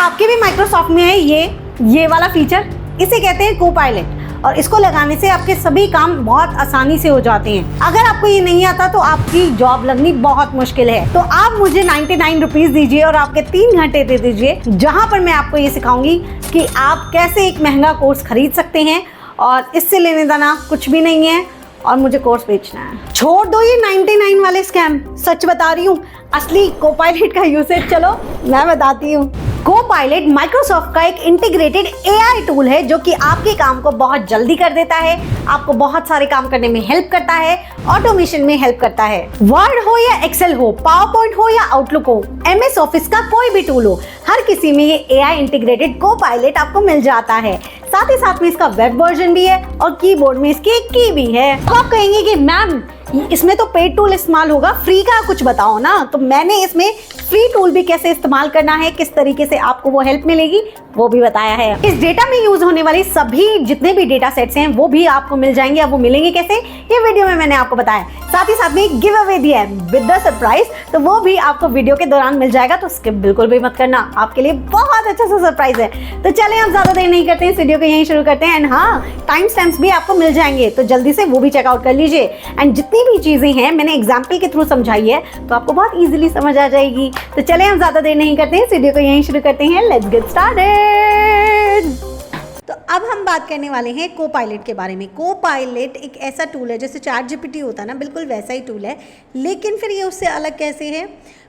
आपके भी माइक्रोसॉफ्ट में है ये वाला फीचर, इसे कहते हैं कोपायलट, और इसको लगाने से आपके सभी काम बहुत आसानी से हो जाते हैं। अगर आपको ये नहीं आता तो आपकी जॉब लगनी बहुत मुश्किल है। तो आप मुझे 99 रुपीज दीजिए और आपके 3 घंटे दे दीजिए, जहां पर मैं आपको ये सिखाऊंगी कि आप कैसे एक महंगा कोर्स खरीद सकते हैं, और इससे लेने देना कुछ भी नहीं है और मुझे कोर्स बेचना है। छोड़ दो ये 99 वाले स्कैम, सच बता रही हूँ, असली कोपायलट का यूसेज चलो मैं बताती हूँ। कोपायलट माइक्रोसॉफ्ट का एक इंटीग्रेटेड एआई टूल है जो कि आपके काम को बहुत जल्दी कर देता है, आपको बहुत सारे काम करने में हेल्प करता है, ऑटोमेशन में हेल्प करता है। वर्ड हो या एक्सेल हो, पावर पॉइंट हो या आउटलुक हो, एमएस ऑफिस का कोई भी टूल हो, हर किसी में ये एआई इंटीग्रेटेड कोपायलट आपको मिल जाता है। साथ ही साथ में इसका वेब वर्जन भी है और कीबोर्ड में इसकी एक की भी है। तो आप कहेंगे कि मैम इसमें तो पेड टूल इस्तेमाल होगा, फ्री का कुछ बताओ ना। तो मैंने इसमें फ्री टूल भी कैसे इस्तेमाल करना है, किस तरीके से आपको वो हेल्प मिलेगी, वो भी बताया है। इस डेटा में यूज होने वाली सभी जितने भी डेटा सेट्स हैं वो भी आपको मिल जाएंगे। अब वो मिलेंगे कैसे, ये वीडियो में मैंने आपको बताया। साथ ही साथ में एक गिव अवे दिया है विद द सरप्राइज, तो वो भी आपको वीडियो के दौरान मिल जाएगा, तो स्किप बिल्कुल भी मत करना, आपके लिए बहुत अच्छा सा सरप्राइज है। तो चलें हम ज्यादा देर नहीं करते हैं, इस वीडियो को यहीं शुरू करते हैं। एंड हाँ, टाइम स्टैम्प्स भी आपको मिल जाएंगे, तो जल्दी से वो भी चेकआउट कर लीजिए। एंड जितनी भी चीजें हैं मैंने एग्जाम्पल के थ्रू समझाई है, तो आपको बहुत इजीली समझ आ जाएगी। तो चलें हम ज्यादा देर नहीं करते हैं, इस वीडियो को यहीं शुरू करते हैं। Let's get started. तो अब हम बात करने वाले हैं कोपायलट के बारे में। कोपायलट एक ऐसा टूल है, जैसे चैट जीपीटी होता है ना, बिल्कुल वैसा ही टूल है, लेकिन फिर ये उससे अलग कैसे है।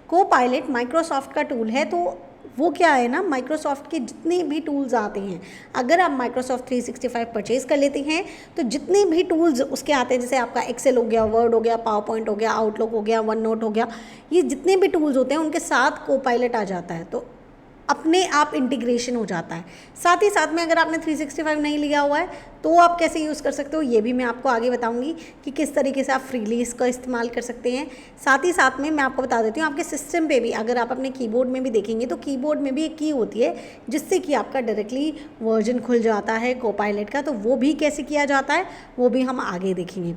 कोपायलट माइक्रोसॉफ्ट का टूल है, तो वो क्या है ना, माइक्रोसॉफ्ट के जितने भी टूल्स आते हैं, अगर आप माइक्रोसॉफ्ट 365 परचेज कर लेते हैं तो जितने भी टूल्स उसके आते हैं, जैसे आपका एक्सेल हो गया, वर्ड हो गया, पावर पॉइंट हो गया, आउटलुक हो गया, वन नोट हो गया, ये जितने भी टूल्स होते हैं उनके साथ कोपायलट आ जाता है, तो अपने आप इंटीग्रेशन हो जाता है। साथ ही साथ में अगर आपने 365 नहीं लिया हुआ है तो आप कैसे यूज़ कर सकते हो, ये भी मैं आपको आगे बताऊंगी कि किस तरीके से आप फ्रीली इसका इस्तेमाल कर सकते हैं। साथ ही साथ में मैं आपको बता देती हूँ, आपके सिस्टम पे भी अगर आप अपने कीबोर्ड में भी देखेंगे तो कीबोर्ड में भी एक की होती है जिससे कि आपका डायरेक्टली वर्जन खुल जाता है कोपायलट का, तो वो भी कैसे किया जाता है वो भी हम आगे देखेंगे।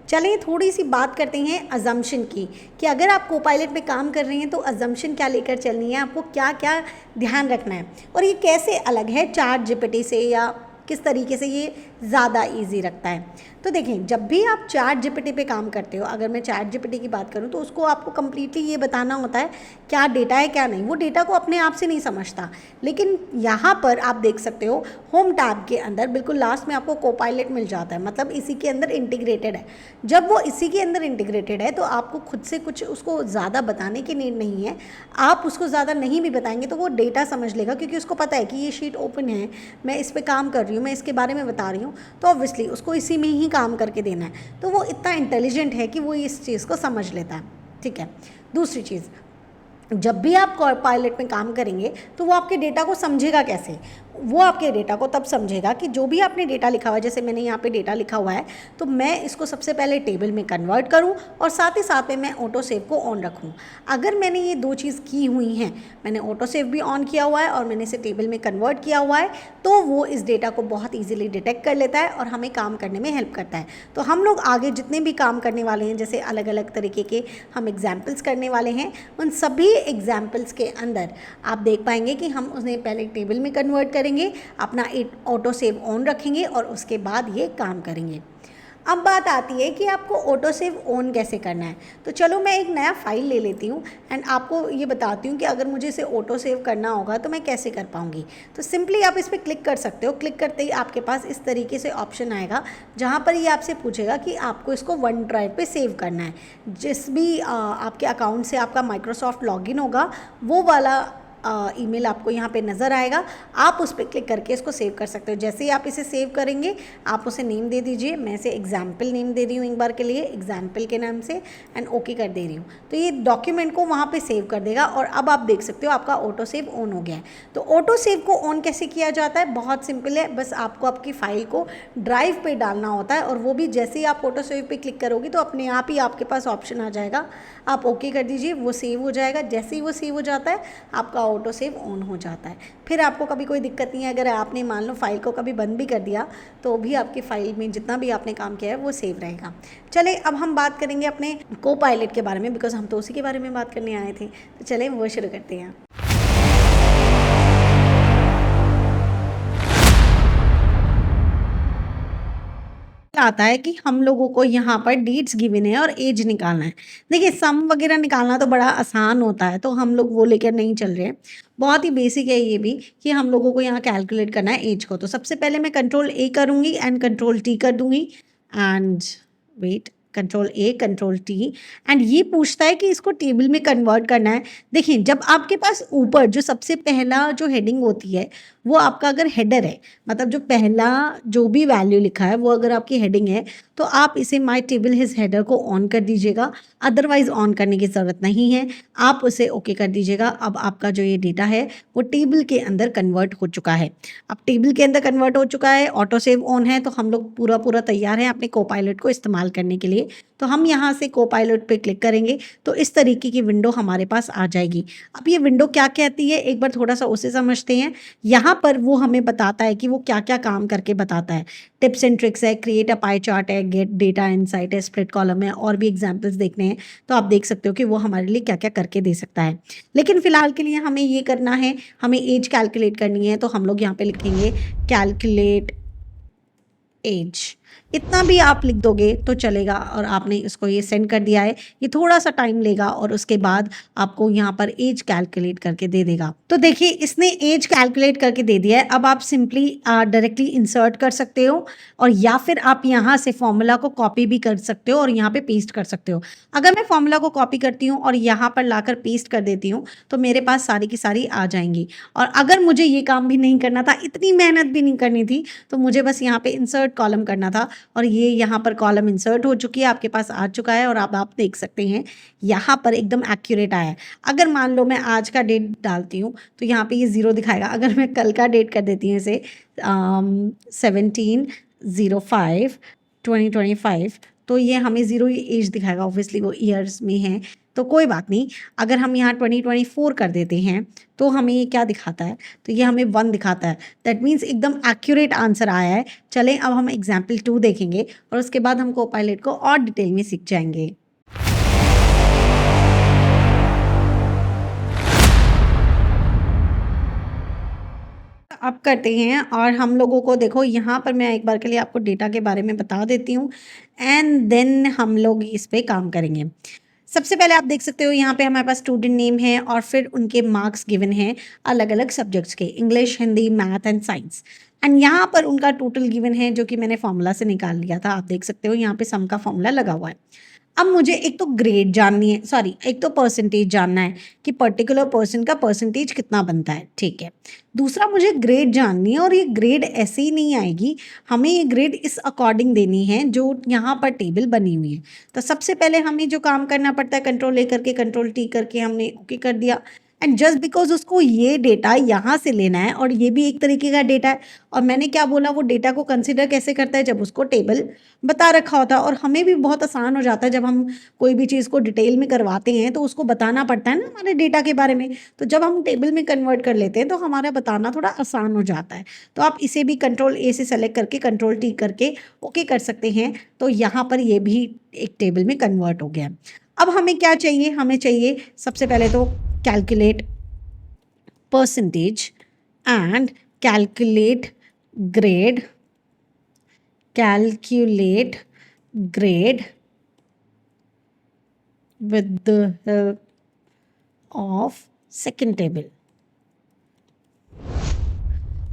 चलिए थोड़ी सी बात करते हैं अजम्पशन की, कि अगर आप कोपायलट पे काम कर रहे हैं तो अजम्पशन क्या लेकर चलनी है, आपको क्या क्या ध्यान रखना है, और ये कैसे अलग है चैट जीपीटी से, या किस तरीके से ये ज़्यादा इजी रखता है। तो देखें, जब भी आप चैट जीपीटी पे काम करते हो, अगर मैं चैट जीपीटी की बात करूँ तो उसको आपको कम्प्लीटली ये बताना होता है क्या डेटा है क्या नहीं, वो डेटा को अपने आप से नहीं समझता। लेकिन यहाँ पर आप देख सकते हो होम टैब के अंदर बिल्कुल लास्ट में आपको कोपायलट मिल जाता है, मतलब इसी के अंदर इंटीग्रेटेड है। जब वो इसी के अंदर इंटीग्रेटेड है तो आपको खुद से कुछ उसको ज़्यादा बताने की नीड नहीं है। आप उसको ज़्यादा नहीं भी बताएंगे तो वो डेटा समझ लेगा, क्योंकि उसको पता है कि ये शीट ओपन है, मैं इस पर काम कर रही हूँ, मैं इसके बारे में बता रही हूँ, तो ऑब्वियसली उसको इसी में ही काम करके देना है। तो वो इतना इंटेलिजेंट है कि वो इस चीज़ को समझ लेता है। ठीक है, दूसरी चीज़, जब भी आप कोपायलट में काम करेंगे तो वो आपके डेटा को समझेगा कैसे, वो आपके डेटा को तब समझेगा कि जो भी आपने डेटा लिखा हुआ है, जैसे मैंने यहाँ पे डेटा लिखा हुआ है तो मैं इसको सबसे पहले टेबल में कन्वर्ट करूँ और साथ ही साथ में मैं ऑटो सेव को ऑन रखूँ। अगर मैंने ये दो चीज़ की हुई हैं, मैंने ऑटो सेव भी ऑन किया हुआ है और मैंने इसे टेबल में कन्वर्ट किया हुआ है, तो वो इस डेटा को बहुत ईजिली डिटेक्ट कर लेता है और हमें काम करने में हेल्प करता है। तो हम लोग आगे जितने भी काम करने वाले हैं, जैसे अलग अलग तरीके के हम एग्जाम्पल्स करने वाले हैं, उन सभी एग्जाम्पल्स के अंदर आप देख पाएंगे कि हम उन्हें पहले टेबल में कन्वर्ट करेंगे, अपना ऑटो सेव ऑन रखेंगे और उसके बाद ये काम करेंगे। अब बात आती है कि आपको ऑटो सेव ऑन कैसे करना है। तो चलो मैं एक नया फाइल ले लेती हूँ एंड आपको ये बताती हूँ कि अगर मुझे इसे ऑटो सेव करना होगा तो मैं कैसे कर पाऊँगी। तो सिंपली आप इस पर क्लिक कर सकते हो। क्लिक करते ही आपके पास इस तरीके से ऑप्शन आएगा जहाँ पर ये आपसे पूछेगा कि आपको इसको वन ड्राइव पे सेव करना है। जिस भी आपके अकाउंट से आपका माइक्रोसॉफ्ट लॉगिन होगा वो वाला ईमेल आपको यहाँ पे नज़र आएगा, आप उस पर क्लिक करके इसको सेव कर सकते हो। जैसे ही आप इसे सेव करेंगे आप उसे नेम दे दीजिए। मैं इसे एग्जाम्पल नेम दे रही हूँ एक बार के लिए, एग्जाम्पल के नाम से, एंड ओके कर दे रही हूँ। तो ये डॉक्यूमेंट को वहाँ पे सेव कर देगा और अब आप देख सकते हो आपका ऑटो सेव ऑन हो गया है। तो ऑटो सेव को ऑन कैसे किया जाता है, बहुत सिंपल है, बस आपको आपकी फ़ाइल को ड्राइव पर डालना होता है और वो भी जैसे ही आप ऑटो सेव पर क्लिक करोगे तो अपने आप ही आपके पास ऑप्शन आ जाएगा, आप ओके कर दीजिए, वो सेव हो जाएगा। जैसे ही वो सेव हो जाता है आपका ऑटो सेव ऑन हो जाता है। फिर आपको कभी कोई दिक्कत नहीं है। अगर आपने मान लो फाइल को कभी बंद भी कर दिया तो भी आपकी फाइल में जितना भी आपने काम किया है वो सेव रहेगा। चले अब हम बात करेंगे अपने कोपायलट के बारे में, बिकॉज हम तो उसी के बारे में बात करने आए थे। तो चले वो शुरू करते हैं। आता है कि हम लोगों को यहाँ पर डेट्स गिवन है और एज निकालना है। देखिए सम वगैरह निकालना तो बड़ा आसान होता है, तो हम लोग वो लेकर नहीं चल रहे हैं। बहुत ही बेसिक है ये भी कि हम लोगों को यहाँ कैलकुलेट करना है एज को। तो सबसे पहले मैं कंट्रोल ए करूँगी एंड कंट्रोल टी कर दूँगी and wait, control A control T and ये पूछता है कि इसको टेबल में कन्वर्ट करना है। देखिए जब आपके पास ऊपर जो सबसे पहला जो हेडिंग होती है वो आपका अगर हेडर है, मतलब जो पहला जो भी वैल्यू लिखा है वो अगर आपकी हेडिंग है, तो आप इसे माय टेबल हिज हेडर को ऑन कर दीजिएगा। अदरवाइज ऑन करने की ज़रूरत नहीं है, आप उसे ओके कर दीजिएगा। अब आपका जो ये डेटा है वो टेबल के अंदर कन्वर्ट हो चुका है। अब टेबल के अंदर कन्वर्ट हो चुका है, ऑटो सेव ऑन है, तो हम लोग पूरा पूरा तैयार हैं अपने कोपायलट को इस्तेमाल करने के लिए। तो हम यहाँ से कोपायलट पे क्लिक करेंगे तो इस तरीके की विंडो हमारे पास आ जाएगी। अब ये विंडो क्या कहती है एक बार थोड़ा सा उसे समझते हैं। यहाँ पर वो हमें बताता है कि वो क्या क्या काम करके बताता है। टिप्स एंड ट्रिक्स है, क्रिएट अ पाई चार्ट है, गेट डेटा इनसाइट है, स्प्लिट कॉलम है, और भी एग्जाम्पल्स देखने हैं तो आप देख सकते हो कि वो हमारे लिए क्या क्या करके दे सकता है। लेकिन फिलहाल के लिए हमें ये करना है, हमें एज कैलकुलेट करनी है, तो हम लोग यहाँ पे लिखेंगे कैलकुलेट एज। इतना भी आप लिख दोगे तो चलेगा। और आपने इसको ये सेंड कर दिया है, ये थोड़ा सा टाइम लेगा और उसके बाद आपको यहाँ पर एज कैलकुलेट करके दे देगा। तो देखिए इसने एज कैलकुलेट करके दे दिया है। अब आप सिंपली डायरेक्टली इंसर्ट कर सकते हो और या फिर आप यहाँ से फॉर्मूला को कॉपी भी कर सकते हो और यहाँ पे पेस्ट कर सकते हो। अगर मैं फॉर्मूला को कॉपी करती हूँ और यहाँ पर लाकर पेस्ट कर देती हूँ तो मेरे पास सारी की सारी आ जाएंगी। और अगर मुझे ये काम भी नहीं करना था, इतनी मेहनत भी नहीं करनी थी, तो मुझे बस यहाँ पे इंसर्ट कॉलम करना था और ये यहाँ पर कॉलम इंसर्ट हो चुकी है, आपके पास आ चुका है। और अब आप देख सकते हैं यहाँ पर एकदम एक्यूरेट आया है। अगर मान लो मैं आज का डेट डालती हूँ तो यहाँ पे ये 0 दिखाएगा। अगर मैं कल का डेट कर देती हूँ इसे 17/05/2025 तो ये हमें 0 एज दिखाएगा। ऑब्वियसली वो ईयर्स में है तो कोई बात नहीं। अगर हम यहाँ 2024 कर देते हैं तो हमें ये क्या दिखाता है, तो ये हमें 1 दिखाता है। दैट मीन्स एकदम एक्यूरेट आंसर आया है। चलें अब हम एग्जाम्पल 2 देखेंगे और उसके बाद हम कोपायलट को और डिटेल में सीख जाएंगे। अब करते हैं और हम लोगों को देखो यहाँ पर मैं एक बार के लिए आपको डेटा के बारे में बता देती हूँ एंड देन हम लोग इस पे काम करेंगे। सबसे पहले आप देख सकते हो यहाँ पे हमारे पास स्टूडेंट नेम है और फिर उनके मार्क्स गिवन हैं अलग अलग सब्जेक्ट्स के, English, Hindi, math and science. And यहाँ पर उनका टोटल गिवन है जो कि मैंने फॉर्मूला से निकाल लिया था। आप देख सकते हो यहाँ पे सम का फॉर्मूला लगा हुआ है। अब मुझे एक तो ग्रेड जाननी है, सॉरी एक तो परसेंटेज जानना है कि पर्टिकुलर पर्सन का परसेंटेज कितना बनता है, ठीक है। दूसरा मुझे ग्रेड जाननी है और ये ग्रेड ऐसे ही नहीं आएगी, हमें ये ग्रेड इस अकॉर्डिंग देनी है जो यहाँ पर टेबल बनी हुई है। तो सबसे पहले हमें जो काम करना पड़ता है कंट्रोल ए करके कंट्रोल टी करके हमने ओके कर दिया। एंड जस्ट बिकॉज उसको ये डेटा यहाँ से लेना है और ये भी एक तरीके का डेटा है, और मैंने क्या बोला वो डेटा को कंसिडर कैसे करता है जब उसको टेबल बता रखा होता है। और हमें भी बहुत आसान हो जाता है जब हम कोई भी चीज़ को डिटेल में करवाते हैं तो उसको बताना पड़ता है ना हमारे डेटा के बारे में। तो जब हम टेबल में कन्वर्ट कर लेते हैं तो हमारा बताना थोड़ा आसान हो जाता है। तो आप इसे भी कंट्रोल ए से सेलेक्ट करके कंट्रोल टी करके ओके कर सकते हैं। तो यहाँ पर ये भी एक टेबल में कन्वर्ट हो गया। अब हमें क्या चाहिए, हमें चाहिए सबसे पहले तो calculate percentage and calculate grade with the help of second table।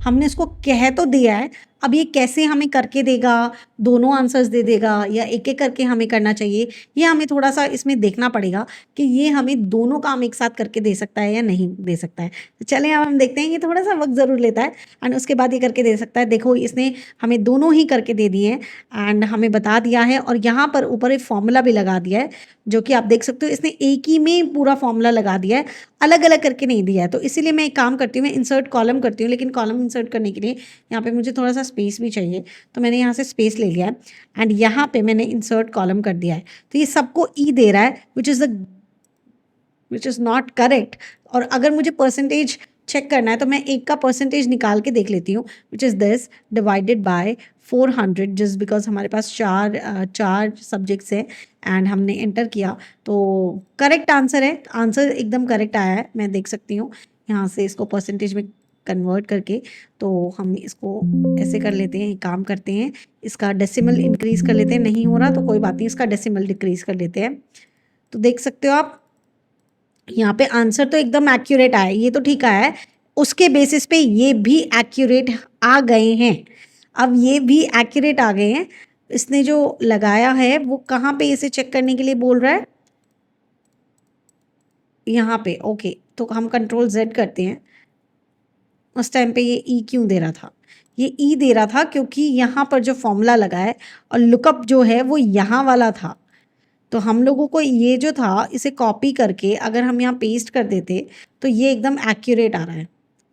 हमने इसको कह तो दिया है, अब ये कैसे हमें करके देगा, दोनों आंसर्स दे देगा या एक एक करके हमें करना चाहिए, ये हमें थोड़ा सा इसमें देखना पड़ेगा कि ये हमें दोनों काम एक साथ करके दे सकता है या नहीं दे सकता है। तो चलें अब हम देखते हैं, ये थोड़ा सा वक्त ज़रूर लेता है एंड उसके बाद ये करके दे सकता है। देखो इसने हमें दोनों ही करके दे दिए हैं एंड हमें बता दिया है और यहाँ पर ऊपर एक फॉर्मूला भी लगा दिया है जो कि आप देख सकते हो इसने एक ही में पूरा फॉर्मूला लगा दिया है, अलग अलग करके नहीं दिया है। तो इसीलिए मैं एक काम करती हूँ, मैं इंसर्ट कॉलम करती हूँ, लेकिन कॉलम इंसर्ट करने के लिए यहाँ पे मुझे थोड़ा सा स्पेस भी चाहिए, तो मैंने यहाँ से स्पेस ले लिया है एंड यहाँ पे मैंने इंसर्ट कॉलम कर दिया है। तो ये सबको ई दे रहा है विच इज़ नॉट करेक्ट। और अगर मुझे परसेंटेज चेक करना है तो मैं एक का परसेंटेज निकाल के देख लेती हूँ, which is this divided by 400, just because हमारे पास चार सब्जेक्ट्स हैं एंड हमने एंटर किया तो करेक्ट आंसर है। आंसर एकदम करेक्ट आया है, मैं देख सकती हूँ यहाँ से इसको परसेंटेज में कन्वर्ट करके। तो हम इसको ऐसे कर लेते हैं, काम करते हैं, इसका डेसिमल इंक्रीज़ कर लेते हैं, नहीं हो रहा तो कोई बात नहीं, इसका डेसिमल डिक्रीज़ कर लेते हैं। तो देख सकते हो आप यहाँ पे आंसर तो एकदम एक्यूरेट आया, ये तो ठीक आया है, उसके बेसिस पे ये भी एक्यूरेट आ गए हैं। अब ये भी एक्यूरेट आ गए हैं, इसने जो लगाया है वो कहाँ पे इसे चेक करने के लिए बोल रहा है, यहाँ पे। ओके, तो हम कंट्रोल Z करते हैं। उस टाइम पे ये ई क्यों दे रहा था, ये ई दे रहा था क्योंकि यहाँ पर जो फॉर्मूला लगा है और लुकअप जो है वो यहाँ वाला था। तो हम लोगों को ये जो था इसे कॉपी करके अगर हम यहाँ पेस्ट कर देते तो ये एकदम एक्यूरेट आ रहा है।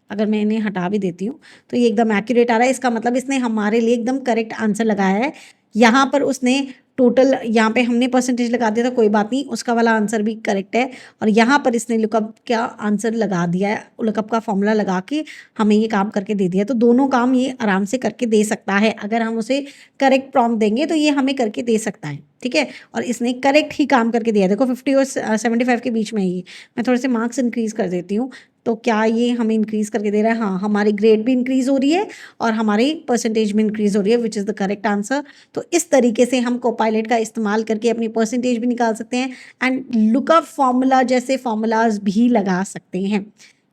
अगर मैं इन्हें हटा भी देती हूँ तो ये एकदम एक्यूरेट आ रहा है, इसका मतलब इसने हमारे लिए एकदम करेक्ट आंसर लगाया है। यहाँ पर उसने टोटल, यहाँ पे हमने परसेंटेज लगा दिया था, कोई बात नहीं, उसका वाला आंसर भी करेक्ट है। और यहाँ पर इसने लुकअप का आंसर लगा दिया है, लुकअप का फॉर्मूला लगा के हमें ये काम करके दे दिया। तो दोनों काम ये आराम से करके दे सकता है, अगर हम उसे करेक्ट प्रॉम्प्ट देंगे तो ये हमें करके दे सकता है, ठीक है। और इसने करेक्ट ही काम करके दिया, देखो 50 और 75 के बीच में ही। मैं थोड़े से मार्क्स इंक्रीज़ कर देती हूँ, तो क्या ये हमें इंक्रीज़ करके दे रहा है? हाँ, हमारी ग्रेड भी इंक्रीज़ हो रही है और हमारी परसेंटेज भी इंक्रीज़ हो रही है, which is the correct answer. तो इस तरीके से हम कोपायलट का इस्तेमाल करके अपनी परसेंटेज भी निकाल सकते हैं एंड लुकअप फॉर्मूला जैसे फॉर्मूलाज भी लगा सकते हैं।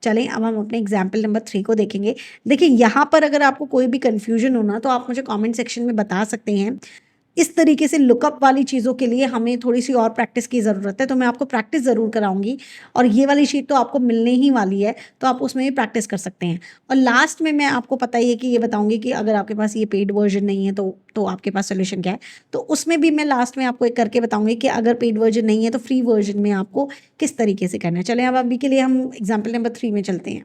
चलें, अब हम अपने एग्जाम्पल नंबर 3 को देखेंगे। देखिए, यहाँ पर अगर आपको कोई भी कन्फ्यूजन हो ना तो आप मुझे कमेंट सेक्शन में बता सकते हैं। इस तरीके से लुकअप वाली चीज़ों के लिए हमें थोड़ी सी और प्रैक्टिस की ज़रूरत है, तो मैं आपको प्रैक्टिस ज़रूर कराऊंगी। और ये वाली शीट तो आपको मिलने ही वाली है, तो आप उसमें भी प्रैक्टिस कर सकते हैं। और लास्ट में मैं आपको पता ही है कि ये बताऊंगी कि अगर आपके पास ये पेड वर्जन नहीं है तो आपके पास सोल्यूशन क्या है। तो उसमें भी मैं लास्ट में आपको एक करके बताऊंगी कि अगर पेड वर्जन नहीं है तो फ्री वर्जन में आपको किस तरीके से करना है। चलें, अब अभी के लिए हम एग्जाम्पल नंबर 3 में चलते हैं।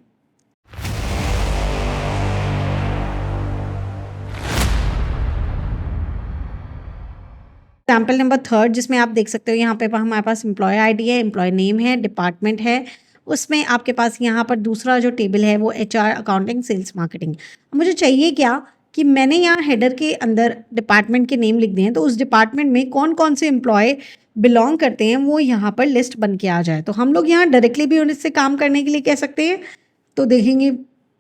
एग्जाम्पल नंबर 3 जिसमें आप देख सकते हो, यहाँ पे हमारे पास एम्प्लॉय आईडी है, एम्प्लॉय नेम है, डिपार्टमेंट है, उसमें आपके पास यहाँ पर दूसरा जो टेबल है वो HR, अकाउंटिंग, सेल्स, मार्केटिंग। मुझे चाहिए क्या कि मैंने यहाँ हेडर के अंदर डिपार्टमेंट के नेम लिख दिए हैं, तो उस डिपार्टमेंट में कौन कौन से एम्प्लॉय बिलोंग करते हैं वो यहाँ पर लिस्ट बन के आ जाए। तो हम लोग यहाँ डायरेक्टली भी उनसे काम करने के लिए कह सकते हैं, तो देखेंगे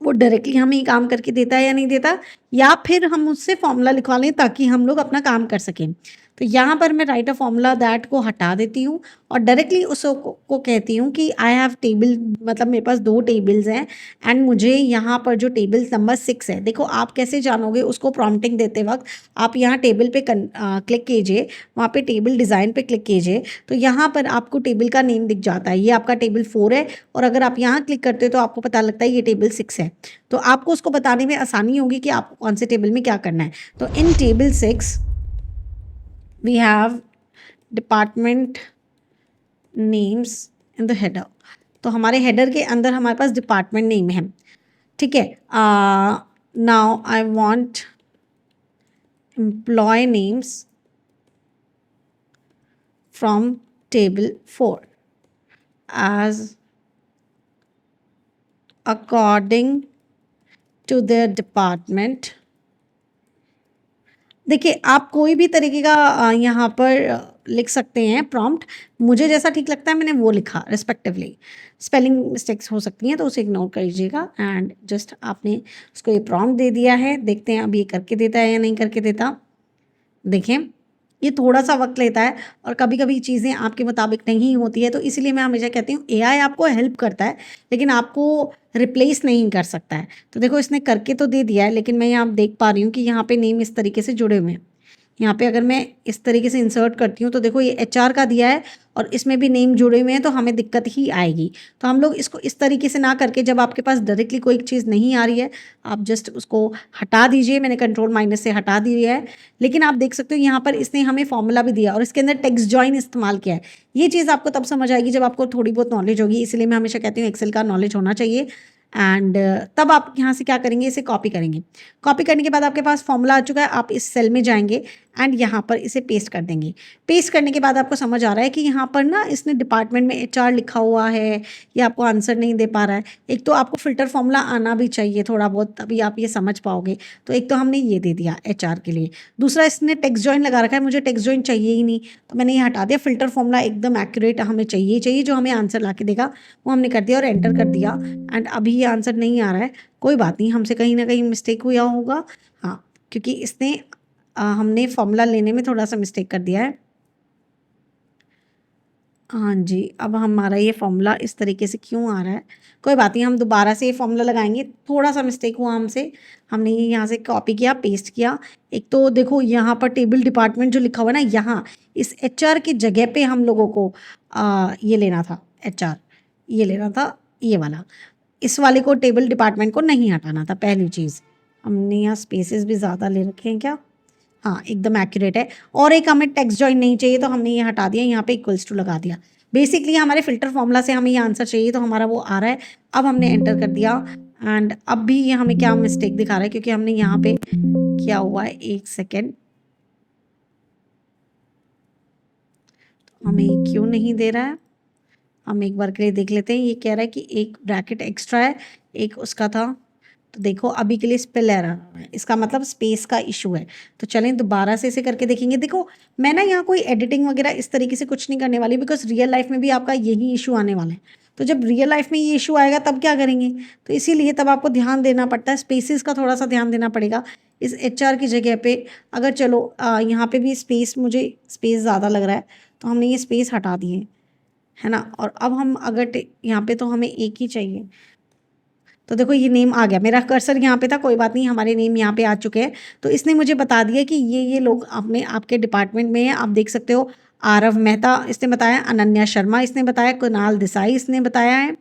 वो डायरेक्टली हमें ही काम करके देता है या नहीं देता, या फिर हम उससे फॉर्मूला लिखवा लें ताकि हम लोग अपना काम कर सकें। तो यहाँ पर मैं राइट अ फॉर्मूला दैट को हटा देती हूँ और डायरेक्टली उसको कहती हूँ कि आई हैव टेबल, मतलब मेरे पास 2 टेबल्स हैं एंड मुझे यहाँ पर जो टेबल नंबर 6 है, देखो आप कैसे जानोगे उसको प्रॉम्प्टिंग देते वक्त, आप यहाँ टेबल पे क्लिक कीजिए, वहाँ पे टेबल डिज़ाइन पे क्लिक कीजिए, तो यहाँ पर आपको टेबल का नेम दिख जाता है। ये आपका टेबल 4 है और अगर आप यहाँ क्लिक करते हो तो आपको पता लगता है ये टेबल 6 है। तो आपको उसको बताने में आसानी होगी कि आपको कौन से टेबल में क्या करना है। तो इन table 6 we have department names in the header। तो हमारे हेडर के अंदर हमारे पास डिपार्टमेंट नेम है, ठीक है। Now I want employ names from table 4 as according to their department। देखिए, आप कोई भी तरीके का यहाँ पर लिख सकते हैं प्रॉम्प्ट, मुझे जैसा ठीक लगता है मैंने वो लिखा रिस्पेक्टिवली। स्पेलिंग मिस्टेक्स हो सकती हैं तो उसे इग्नोर कर लीजिएगा एंड जस्ट आपने उसको ये प्रॉम्प्ट दे दिया है। देखते हैं अब ये करके देता है या नहीं करके देता। देखें, ये थोड़ा सा वक्त लेता है और कभी कभी चीज़ें आपके मुताबिक नहीं होती है, तो इसलिए मैं हमेशा कहती हूँ AI आपको हेल्प करता है लेकिन आपको रिप्लेस नहीं कर सकता है। तो देखो, इसने करके तो दे दिया है लेकिन मैं यहाँ देख पा रही हूँ कि यहाँ पे नेम इस तरीके से जुड़े हुए हैं। यहाँ पे अगर मैं इस तरीके से इंसर्ट करती हूँ तो देखो ये HR का दिया है और इसमें भी नेम जुड़े हुए हैं, तो हमें दिक्कत ही आएगी। तो हम लोग इसको इस तरीके से ना करके, जब आपके पास डायरेक्टली कोई चीज़ नहीं आ रही है आप जस्ट उसको हटा दीजिए। मैंने कंट्रोल- से हटा दिया है, लेकिन आप देख सकते हो यहाँ पर इसने हमें फॉर्मूला भी दिया और इसके अंदर टेक्स्ट जॉइन इस्तेमाल किया है। ये चीज़ आपको तब समझ आएगी जब आपको थोड़ी बहुत नॉलेज होगी, इसलिए मैं हमेशा कहती हूँ एक्सेल का नॉलेज होना चाहिए। एंड तब आप यहाँ से क्या करेंगे, इसे कॉपी करेंगे। कॉपी करने के बाद आपके पास फॉर्मूला आ चुका है, आप इस सेल में जाएंगे एंड यहाँ पर इसे पेस्ट कर देंगे। पेस्ट करने के बाद आपको समझ आ रहा है कि यहाँ पर ना इसने डिपार्टमेंट में HR लिखा हुआ है, ये आपको आंसर नहीं दे पा रहा है। एक तो आपको फ़िल्टर फॉर्मूला आना भी चाहिए थोड़ा बहुत, तभी आप ये समझ पाओगे। तो एक तो हमने ये दे दिया HR के लिए, दूसरा इसने टेक्स्ट जॉइन लगा रखा है, मुझे टेक्स्ट जॉइन चाहिए ही नहीं तो मैंने ये हटा दिया। फ़िल्टर फॉर्मूला एकदम एक्यूरेट हमें चाहिए ही चाहिए, जो हमें आंसर ला के देगा वो हमने कर दिया और एंटर कर दिया। एंड अभी ये आंसर नहीं आ रहा है, कोई बात नहीं, हमसे कहीं ना कहीं मिस्टेक हुआ होगा। हाँ, क्योंकि इसने हमने फॉर्मूला लेने में थोड़ा सा मिस्टेक कर दिया है। हाँ जी, अब हमारा ये फॉर्मूला इस तरीके से क्यों आ रहा है, कोई बात नहीं, हम दोबारा से ये फॉर्मूला लगाएंगे। थोड़ा सा मिस्टेक हुआ हमसे, हमने ये यहाँ से कॉपी किया, पेस्ट किया। एक तो देखो यहाँ पर टेबल डिपार्टमेंट जो लिखा हुआ है ना, यहाँ इस HR की जगह पे हम लोगों को ये लेना था, HR ये लेना था, ये वाला, इस वाले को टेबल डिपार्टमेंट को नहीं हटाना था। पहली चीज़, हमने यहाँ स्पेसेस भी ज़्यादा ले रखे हैं क्या? हाँ, एकदम एक्यूरेट है। और एक हमें टेक्स्ट जॉइन नहीं चाहिए, तो हमने ये हटा दिया, यहाँ पे इक्वल्स टू लगा दिया। बेसिकली हमारे फिल्टर फॉर्मूला से हमें ये आंसर चाहिए, तो हमारा वो आ रहा है। अब हमने एंटर कर दिया एंड अब भी ये हमें क्या मिस्टेक दिखा रहा है, क्योंकि हमने यहाँ पे किया हुआ है, एक सेकेंड, तो हमें क्यों नहीं दे रहा है, हम एक बार के लिए देख लेते हैं। ये कह रहा है कि एक ब्रैकेट एक्स्ट्रा है, एक उसका था, तो देखो अभी के लिए स्पेल एरर आ रहा है, इसका मतलब स्पेस का इशू है। तो चलें दोबारा से इसे करके देखेंगे। देखो मैं ना यहाँ कोई एडिटिंग वगैरह इस तरीके से कुछ नहीं करने वाली, बिकॉज रियल लाइफ में भी आपका यही इशू आने वाला है। तो जब रियल लाइफ में ये इशू आएगा तब क्या करेंगे, तो इसीलिए तब आपको ध्यान देना पड़ता है, स्पेसिस का थोड़ा सा ध्यान देना पड़ेगा। इस HR की जगह पे अगर चलो यहाँ पे भी स्पेस, मुझे स्पेस ज़्यादा लग रहा है, तो हमने ये स्पेस हटा दिए, है ना। और अब हम अगर यहाँ पे, तो हमें एक ही चाहिए, तो देखो ये नेम आ गया, मेरा कर्सर यहाँ पे था, कोई बात नहीं, हमारे नेम यहाँ पे आ चुके हैं। तो इसने मुझे बता दिया कि ये लोग अपने आपके डिपार्टमेंट में हैं। आप देख सकते हो, आरव मेहता इसने बताया, अनन्या शर्मा इसने बताया, कुणाल देसाई इसने बताया है,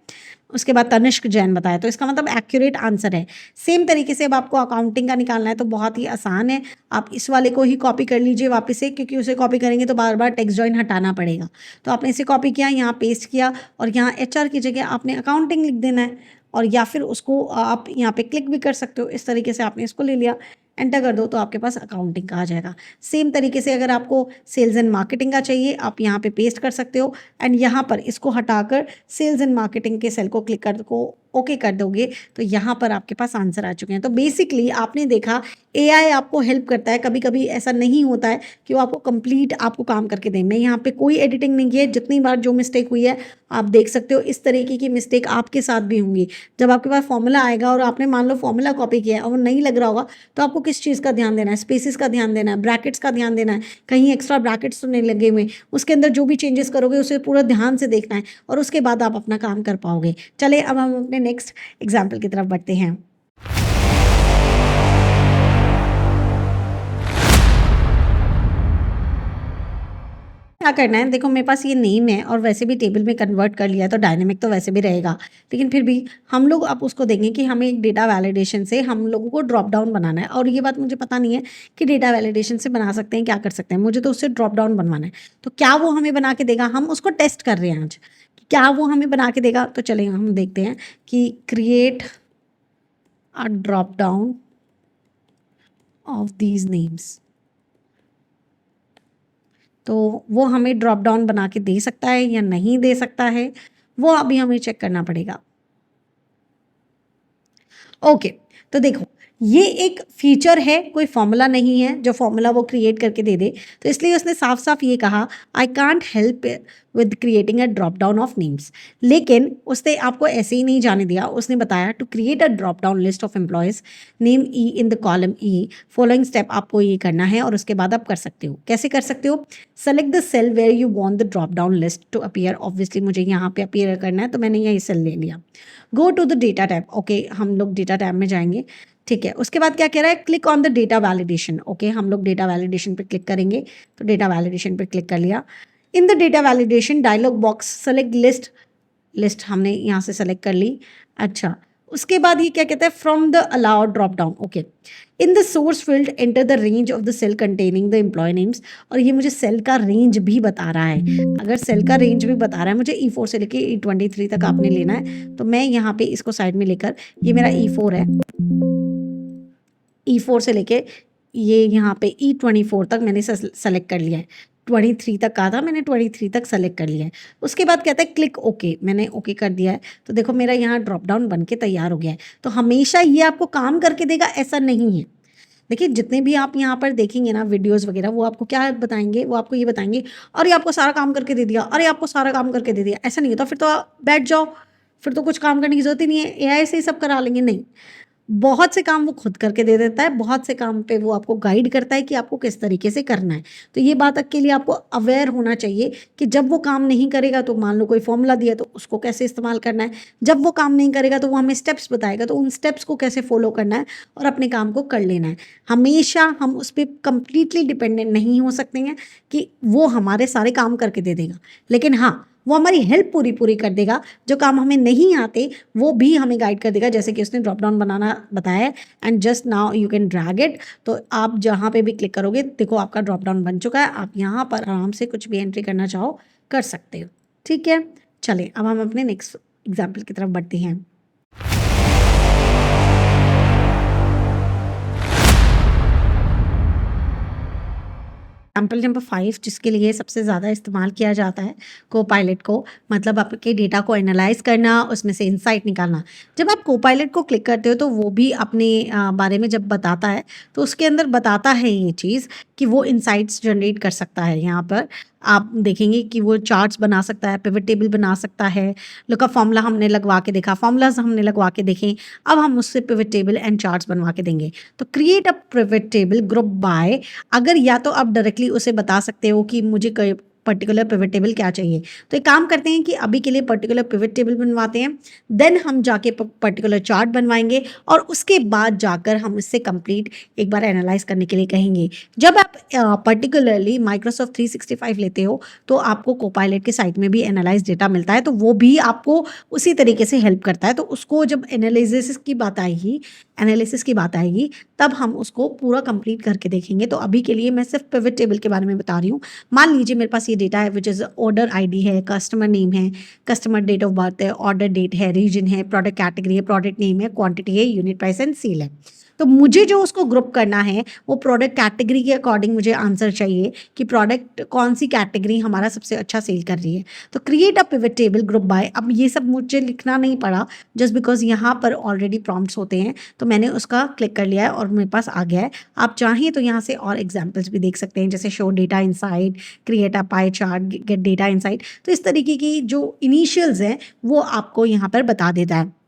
उसके बाद तनिष्क जैन बताया। तो इसका मतलब एक्यूरेट आंसर है। सेम तरीके से अब आपको अकाउंटिंग का निकालना है, तो बहुत ही आसान है। आप इस वाले को ही कॉपी कर लीजिए वापस से, क्योंकि उसे कॉपी करेंगे तो बार बार टेक्स्ट जॉइन हटाना पड़ेगा। तो आपने इसे कॉपी किया, यहाँ पेस्ट किया, और यहाँ HR की जगह आपने अकाउंटिंग लिख देना है, और या फिर उसको आप यहाँ पे क्लिक भी कर सकते हो। इस तरीके से आपने इसको ले लिया, एंटर कर दो, तो आपके पास अकाउंटिंग का आ जाएगा। सेम तरीके से अगर आपको सेल्स एंड मार्केटिंग का चाहिए, आप यहाँ पे पेस्ट कर सकते हो, एंड यहाँ पर इसको हटाकर सेल्स एंड मार्केटिंग के सेल को क्लिक कर को ओके कर दोगे, तो यहाँ पर आपके पास आंसर आ चुके हैं। तो बेसिकली आपने देखा, AI आपको हेल्प करता है। कभी कभी ऐसा नहीं होता है कि वो आपको कंप्लीट आपको काम करके दें। मैं यहाँ पे कोई एडिटिंग नहीं की है, जितनी बार जो मिस्टेक हुई है आप देख सकते हो, इस तरीके की मिस्टेक आपके साथ भी होंगी। जब आपके पास फॉर्मूला आएगा और आपने मान लो फॉर्मूला कॉपी किया है और वो नहीं लग रहा होगा, तो आपको किस चीज़ का ध्यान देना है, स्पेसिस का ध्यान देना है, ब्रैकेट्स का ध्यान देना है, कहीं एक्स्ट्रा ब्रैकेट्स तो नहीं लगे हुए, उसके अंदर जो भी चेंजेस करोगे उसे पूरा ध्यान से देखना है, और उसके बाद आप अपना काम कर पाओगे। चले अब हम अपने नेक्स्ट एग्जाम्पल की तरफ बढ़ते हैं। क्या करना है, देखो मेरे पास ये नेम है और वैसे भी टेबल में कन्वर्ट कर लिया है, तो डायनेमिक तो वैसे भी रहेगा, लेकिन फिर भी हम लोग अब उसको देंगे कि हमें एक डेटा वैलिडेशन से हम लोगों को ड्रॉप डाउन बनाना है। और ये बात मुझे पता नहीं है कि डेटा वैलिडेशन से बना सकते हैं, क्या कर सकते हैं, मुझे तो उससे ड्रॉप डाउन बनवाना है। तो क्या वो हमें बना के देगा, हम उसको टेस्ट कर रहे हैं आज, क्या वो हमें बना के देगा। तो चलिए हम देखते हैं कि create a drop down of these names, तो वो हमें ड्रॉप डाउन बना के दे सकता है या नहीं दे सकता है, वो अभी हमें चेक करना पड़ेगा। ओके, तो देखो ये एक फीचर है, कोई फॉर्मूला नहीं है जो फॉर्मूला वो क्रिएट करके दे दे। तो इसलिए उसने साफ साफ ये कहा, I can't help with creating a drop down of names. लेकिन उसने आपको ऐसे ही नहीं जाने दिया, उसने बताया to create a drop down list of employees name E in the column E, following step आपको ये करना है, और उसके बाद आप कर सकते हो। कैसे कर सकते हो, select the cell where you want the drop down list to appear. Obviously मुझे यहाँ पे अपीयर करना है, तो मैंने यही सेल ले लिया। Go to the data tab, okay हम लोग डेटा टैब में जाएंगे, ठीक है। उसके बाद क्या कह रहा है, click on the data validation, okay हम लोग डेटा वैलिडेशन पे क्लिक करेंगे। तो डेटा वैलिडेशन पे क्लिक कर लिया। In the data validation dialog box select list हमने यहाँ से सेलेक्ट कर ली। अच्छा, उसके बाद ये क्या कहता है, from the allow drop down, okay in the source field enter the range of the cell containing the employ names. और ये मुझे सेल का रेंज भी बता रहा है। अगर सेल का रेंज भी बता रहा है मुझे, E4 से लेके E23 तक आपने लेना है, तो मैं यहाँ पे इसको साइड में लेकर, ये मेरा E4 है, E4 से लेके ये यहाँ पे E24 तक मैंने सेलेक्ट कर लिया है। 23 तक कहा था मैंने, 23 तक सेलेक्ट कर लिया है। उसके बाद कहता है क्लिक ओके, मैंने ओके कर दिया है। तो देखो मेरा यहाँ ड्रॉप डाउन बन के तैयार हो गया है। तो हमेशा ये आपको काम करके देगा ऐसा नहीं है। देखिए जितने भी आप यहाँ पर देखेंगे ना वीडियोस वगैरह, वो आपको क्या बताएंगे, वो आपको ये बताएंगे अरे आपको सारा काम करके दे दिया, अरे आपको सारा काम करके दे दिया। ऐसा नहीं होता, फिर तो आप बैठ जाओ, फिर तो कुछ काम करने की ज़रूरत ही नहीं है, एआई से ही सब करा लेंगे। नहीं, बहुत से काम वो खुद करके दे देता है, बहुत से काम पे वो आपको गाइड करता है कि आपको किस तरीके से करना है। तो ये बात के लिए आपको अवेयर होना चाहिए कि जब वो काम नहीं करेगा तो मान लो कोई फ़ॉर्मूला दिया तो उसको कैसे इस्तेमाल करना है। जब वो काम नहीं करेगा तो वो हमें स्टेप्स बताएगा, तो उन स्टेप्स को कैसे फ़ॉलो करना है और अपने काम को कर लेना है। हमेशा हम उस पे कंप्लीटली डिपेंडेंट नहीं हो सकते हैं कि वो हमारे सारे काम करके दे देगा। लेकिन हाँ, वो हमारी हेल्प पूरी कर देगा। जो काम हमें नहीं आते वो भी हमें गाइड कर देगा, जैसे कि उसने ड्रॉप डाउन बनाना बताया है and just now you can drag it. तो आप जहाँ पे भी क्लिक करोगे देखो आपका ड्रॉप डाउन बन चुका है। आप यहाँ पर आराम से कुछ भी एंट्री करना चाहो कर सकते हो। ठीक है, चलें अब हम अपने नेक्स्ट एग्जाम्पल की तरफ बढ़ते हैं। एग्जाम्पल नंबर 5 जिसके लिए सबसे ज़्यादा इस्तेमाल किया जाता है कोपायलट को, मतलब आपके डेटा को एनालाइज करना, उसमें से इंसाइट निकालना। जब आप कोपायलट को क्लिक करते हो तो वो भी अपने बारे में जब बताता है तो उसके अंदर बताता है ये चीज़ कि वो इंसाइट्स जनरेट कर सकता है। यहाँ पर आप देखेंगे कि वो चार्ट्स बना सकता है, पिवट टेबल बना सकता है। लुकअप फॉर्मूला हमने लगवा के देखा, फॉर्मूलाज हमने लगवा के देखें। अब हम उससे पिवट टेबल एंड चार्ट्स बनवा के देंगे। तो create a pivot table group bye, अगर या तो आप डायरेक्टली उसे बता सकते हो कि मुझे पर्टिकुलर पिवट टेबल क्या चाहिए, तो एक काम करते हैं कि अभी के लिए पर्टिकुलर पिवट टेबल बनवाते हैं, देन हम जाके पर्टिकुलर चार्ट बनवाएंगे और उसके बाद जाकर हम इससे कंप्लीट एक बार एनालाइज करने के लिए कहेंगे। जब आप पर्टिकुलरली माइक्रोसॉफ्ट 365 लेते हो तो आपको कोपायलट के साइट में भी एनालाइज डेटा मिलता है, तो वो भी आपको उसी तरीके से हेल्प करता है। तो उसको जब एनालिसिस की बात आएगी तब हम उसको पूरा कंप्लीट करके देखेंगे। तो अभी के लिए मैं सिर्फ पिवट टेबल के बारे में बता रही हूँ। मान लीजिए मेरे पास ये डेटा है विच इज़ ऑर्डर आईडी है, कस्टमर नेम है, कस्टमर डेट ऑफ बर्थ है, ऑर्डर डेट है, रीजन है, प्रोडक्ट कैटेगरी है, प्रोडक्ट नेम है, क्वांटिटी है, यूनिट प्राइस एंड सेल है। तो मुझे जो उसको ग्रुप करना है वो प्रोडक्ट कैटेगरी के अकॉर्डिंग मुझे आंसर चाहिए कि प्रोडक्ट कौन सी कैटेगरी हमारा सबसे अच्छा सेल कर रही है। तो create a pivot table group bye, अब ये सब मुझे लिखना नहीं पड़ा जस्ट बिकॉज यहाँ पर ऑलरेडी प्रॉम्प्ट्स होते हैं, तो मैंने उसका क्लिक कर लिया है और मेरे पास आ गया है। आप चाहें तो यहाँ से और एग्जाम्पल्स भी देख सकते हैं, जैसे show data insight, create a pie chart, gate data insight. तो इस तरीके की जो इनिशियल्स हैं वो आपको यहाँ पर बता देता है।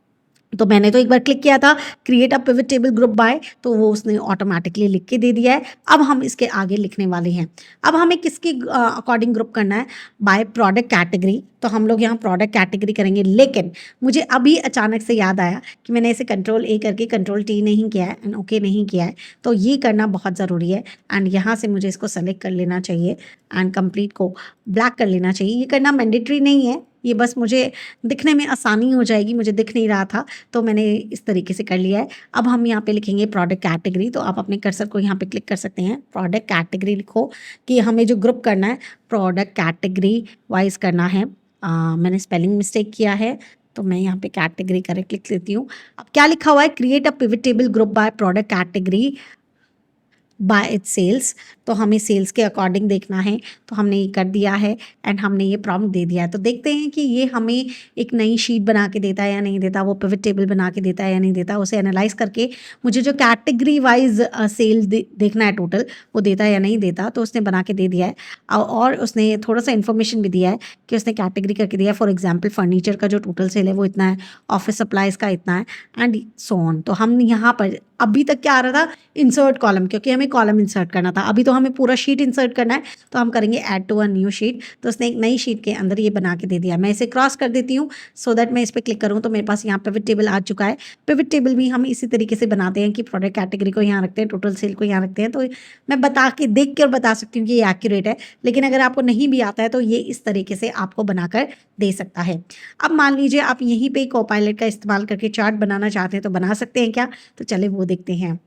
तो मैंने तो एक बार क्लिक किया था create a pivot table group bye, तो वो उसने ऑटोमेटिकली लिख के दे दिया है। अब हम इसके आगे लिखने वाले हैं। अब हमें किसके अकॉर्डिंग ग्रुप करना है? Bye product category. तो हम लोग यहाँ प्रोडक्ट कैटेगरी करेंगे, लेकिन मुझे अभी अचानक से याद आया कि मैंने इसे कंट्रोल ए करके कंट्रोल टी नहीं किया है एंड ओके नहीं किया है, तो ये करना बहुत ज़रूरी है। एंड यहाँ से मुझे इसको सेलेक्ट कर लेना चाहिए एंड कंप्लीट को ब्लैक कर लेना चाहिए। ये करना मैंडेटरी नहीं है, ये बस मुझे दिखने में आसानी हो जाएगी, मुझे दिख नहीं रहा था तो मैंने इस तरीके से कर लिया है। अब हम यहाँ पे लिखेंगे प्रोडक्ट कैटेगरी, तो आप अपने कर्सर को यहाँ पे क्लिक कर सकते हैं, प्रोडक्ट कैटेगरी लिखो कि हमें जो ग्रुप करना है प्रोडक्ट कैटेगरी वाइज करना है। मैंने स्पेलिंग मिस्टेक किया है तो मैं यहाँ पे कैटेगरी करेक्ट लिख लेती हूँ। अब क्या लिखा हुआ है? Create a pivot table group by product category by its sales. तो हमें सेल्स के अकॉर्डिंग देखना है, तो हमने ये कर दिया है एंड हमने ये प्रॉम्प्ट दे दिया है। तो देखते हैं कि ये हमें एक नई शीट बना के देता है या नहीं देता, वो पिवट टेबल बना के देता है या नहीं देता। उसे एनालाइज करके मुझे जो कैटेगरी वाइज सेल देखना है टोटल, वो देता है या नहीं देता, तो उसने बना के दे दिया है। और उसने थोड़ा सा इन्फॉर्मेशन भी दिया है कि उसने कैटेगरी करके दिया है। फॉर एग्जाम्पल फर्नीचर का जो टोटल सेल है वो इतना है, ऑफिस सप्लाइज का इतना है एंड सो ऑन। तो हम यहाँ पर अभी तक क्या आ रहा था? इंसर्ट कॉलम, क्योंकि हमें कॉलम इंसर्ट करना था। अभी तो हमें पूरा शीट इंसर्ट करना है, तो हम करेंगे add to a new sheet. तो उसने एक नई शीट के अंदर ये बना के दे दिया। मैं इसे क्रॉस कर देती हूँ सो दैट मैं इस पर क्लिक करूँ तो मेरे पास यहाँ पिवट टेबल आ चुका है। पिवट टेबल भी हम इसी तरीके से बनाते हैं कि प्रोडक्ट कैटेगरी को यहाँ रखते हैं, टोटल सेल को यहाँ रखते हैं। तो मैं बता के देख के और बता सकती हूँ कि ये एक्यूरेट है, लेकिन अगर आपको नहीं भी आता है तो ये इस तरीके से आपको बनाकर दे सकता है। अब मान लीजिए आप यहीं पे कोपायलट का इस्तेमाल करके चार्ट बनाना चाहते हैं, तो बना सकते हैं क्या? तो चले वो देखते हैं।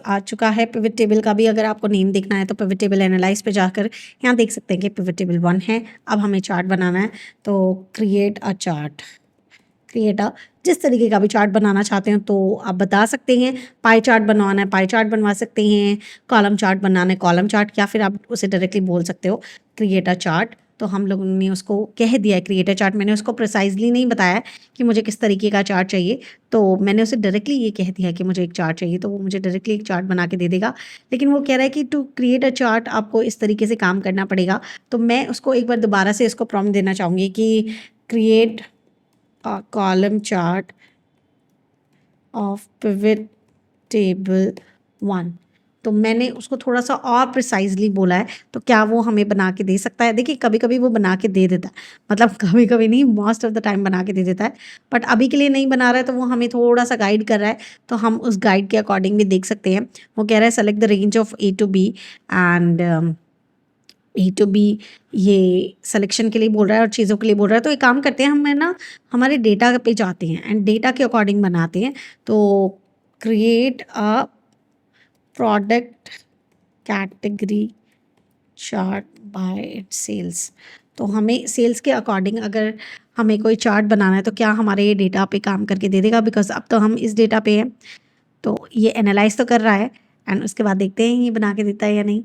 आ चुका है पिवट टेबल का भी। अगर आपको नेम देखना है तो पिवट टेबल एनालाइज पे जाकर यहाँ देख सकते हैं कि पिवट टेबल 1 है। अब हमें चार्ट बनाना है, तो क्रिएट अ चार्ट, जिस तरीके का भी चार्ट बनाना चाहते हैं तो आप बता सकते हैं। पाई चार्ट बनवाना है पाई चार्ट बनवा सकते हैं, कॉलम चार्ट बनाना है कॉलम चार्ट, या फिर आप उसे डायरेक्टली बोल सकते हो क्रिएट अ चार्ट तो हम लोगों ने उसको कह दिया क्रिएट अ चार्ट। मैंने उसको प्रिसाइजली नहीं बताया कि मुझे किस तरीके का चार्ट चाहिए, तो मैंने उसे डायरेक्टली ये कह दिया कि मुझे एक चार्ट चाहिए, तो वो मुझे डायरेक्टली एक चार्ट बना के दे देगा। लेकिन वो कह रहा है कि टू क्रिएट अ चार्ट आपको इस तरीके से काम करना पड़ेगा। तो मैं उसको एक बार दोबारा से इसको प्रॉम्प्ट देना चाहूँगी कि create a column chart of pivot table 1। तो मैंने उसको थोड़ा सा और प्रिसाइजली बोला है, तो क्या वो हमें बना के दे सकता है? देखिए कभी कभी वो बना के दे देता है, मतलब कभी कभी नहीं, मोस्ट ऑफ द टाइम बना के दे देता है, बट अभी के लिए नहीं बना रहा है, तो वो हमें थोड़ा सा गाइड कर रहा है, तो हम उस गाइड के अकॉर्डिंग भी देख सकते हैं। वो कह रहा है select the range of A to B and A to B, ये सिलेक्शन के लिए बोल रहा है और चीज़ों के लिए बोल रहा है। तो एक काम करते हैं, हम ना हमारे डेटा पे जाते हैं एंड डेटा के अकॉर्डिंग बनाते हैं। तो create a product category chart by its sales. तो हमें सेल्स के अकॉर्डिंग अगर हमें कोई चार्ट बनाना है, तो क्या हमारे ये डेटा पे काम करके दे देगा? बिकॉज अब तो हम इस डेटा पे हैं, तो ये एनालाइज तो कर रहा है एंड उसके बाद देखते हैं ये बना के देता है या नहीं।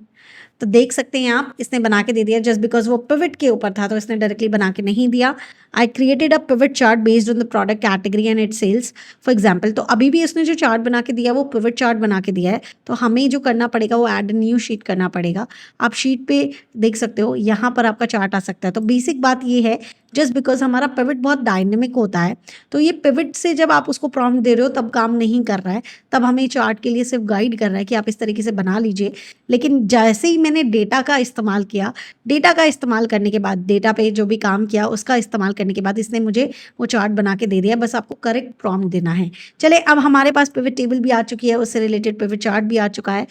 तो देख सकते हैं आप, इसने बना के दे दिया। जस्ट बिकॉज वो पिवट के ऊपर था, तो इसने डायरेक्टली बना के नहीं दिया। I created a pivot chart based on the product category and it sales for example. तो अभी भी इसने जो चार्ट बना के दिया वो पिवट चार्ट बना के दिया है। तो हमें जो करना पड़ेगा वो ऐड न्यू शीट करना पड़ेगा। आप शीट पे देख सकते हो, यहाँ पर आपका चार्ट आ सकता है। तो बेसिक बात ये है, जस्ट बिकॉज हमारा पिवट बहुत डायनेमिक होता है, तो ये पिवट से जब आप उसको प्रॉम्प्ट दे रहे हो तब काम नहीं कर रहा है, तब हमें चार्ट के लिए सिर्फ गाइड कर रहा है कि आप इस तरीके से बना लीजिए। लेकिन जैसे ही मैंने डेटा का इस्तेमाल किया, डेटा का इस्तेमाल करने के बाद, डेटा पे जो भी काम किया उसका इस्तेमाल करने के बाद इसने मुझे वो चार्ट बना के दे दिया। बस आपको करेक्ट प्रॉम्प्ट देना है। चले, अब हमारे पास पिवट टेबल भी आ चुकी है, उससे रिलेटेड पिवट चार्ट भी आ चुका है।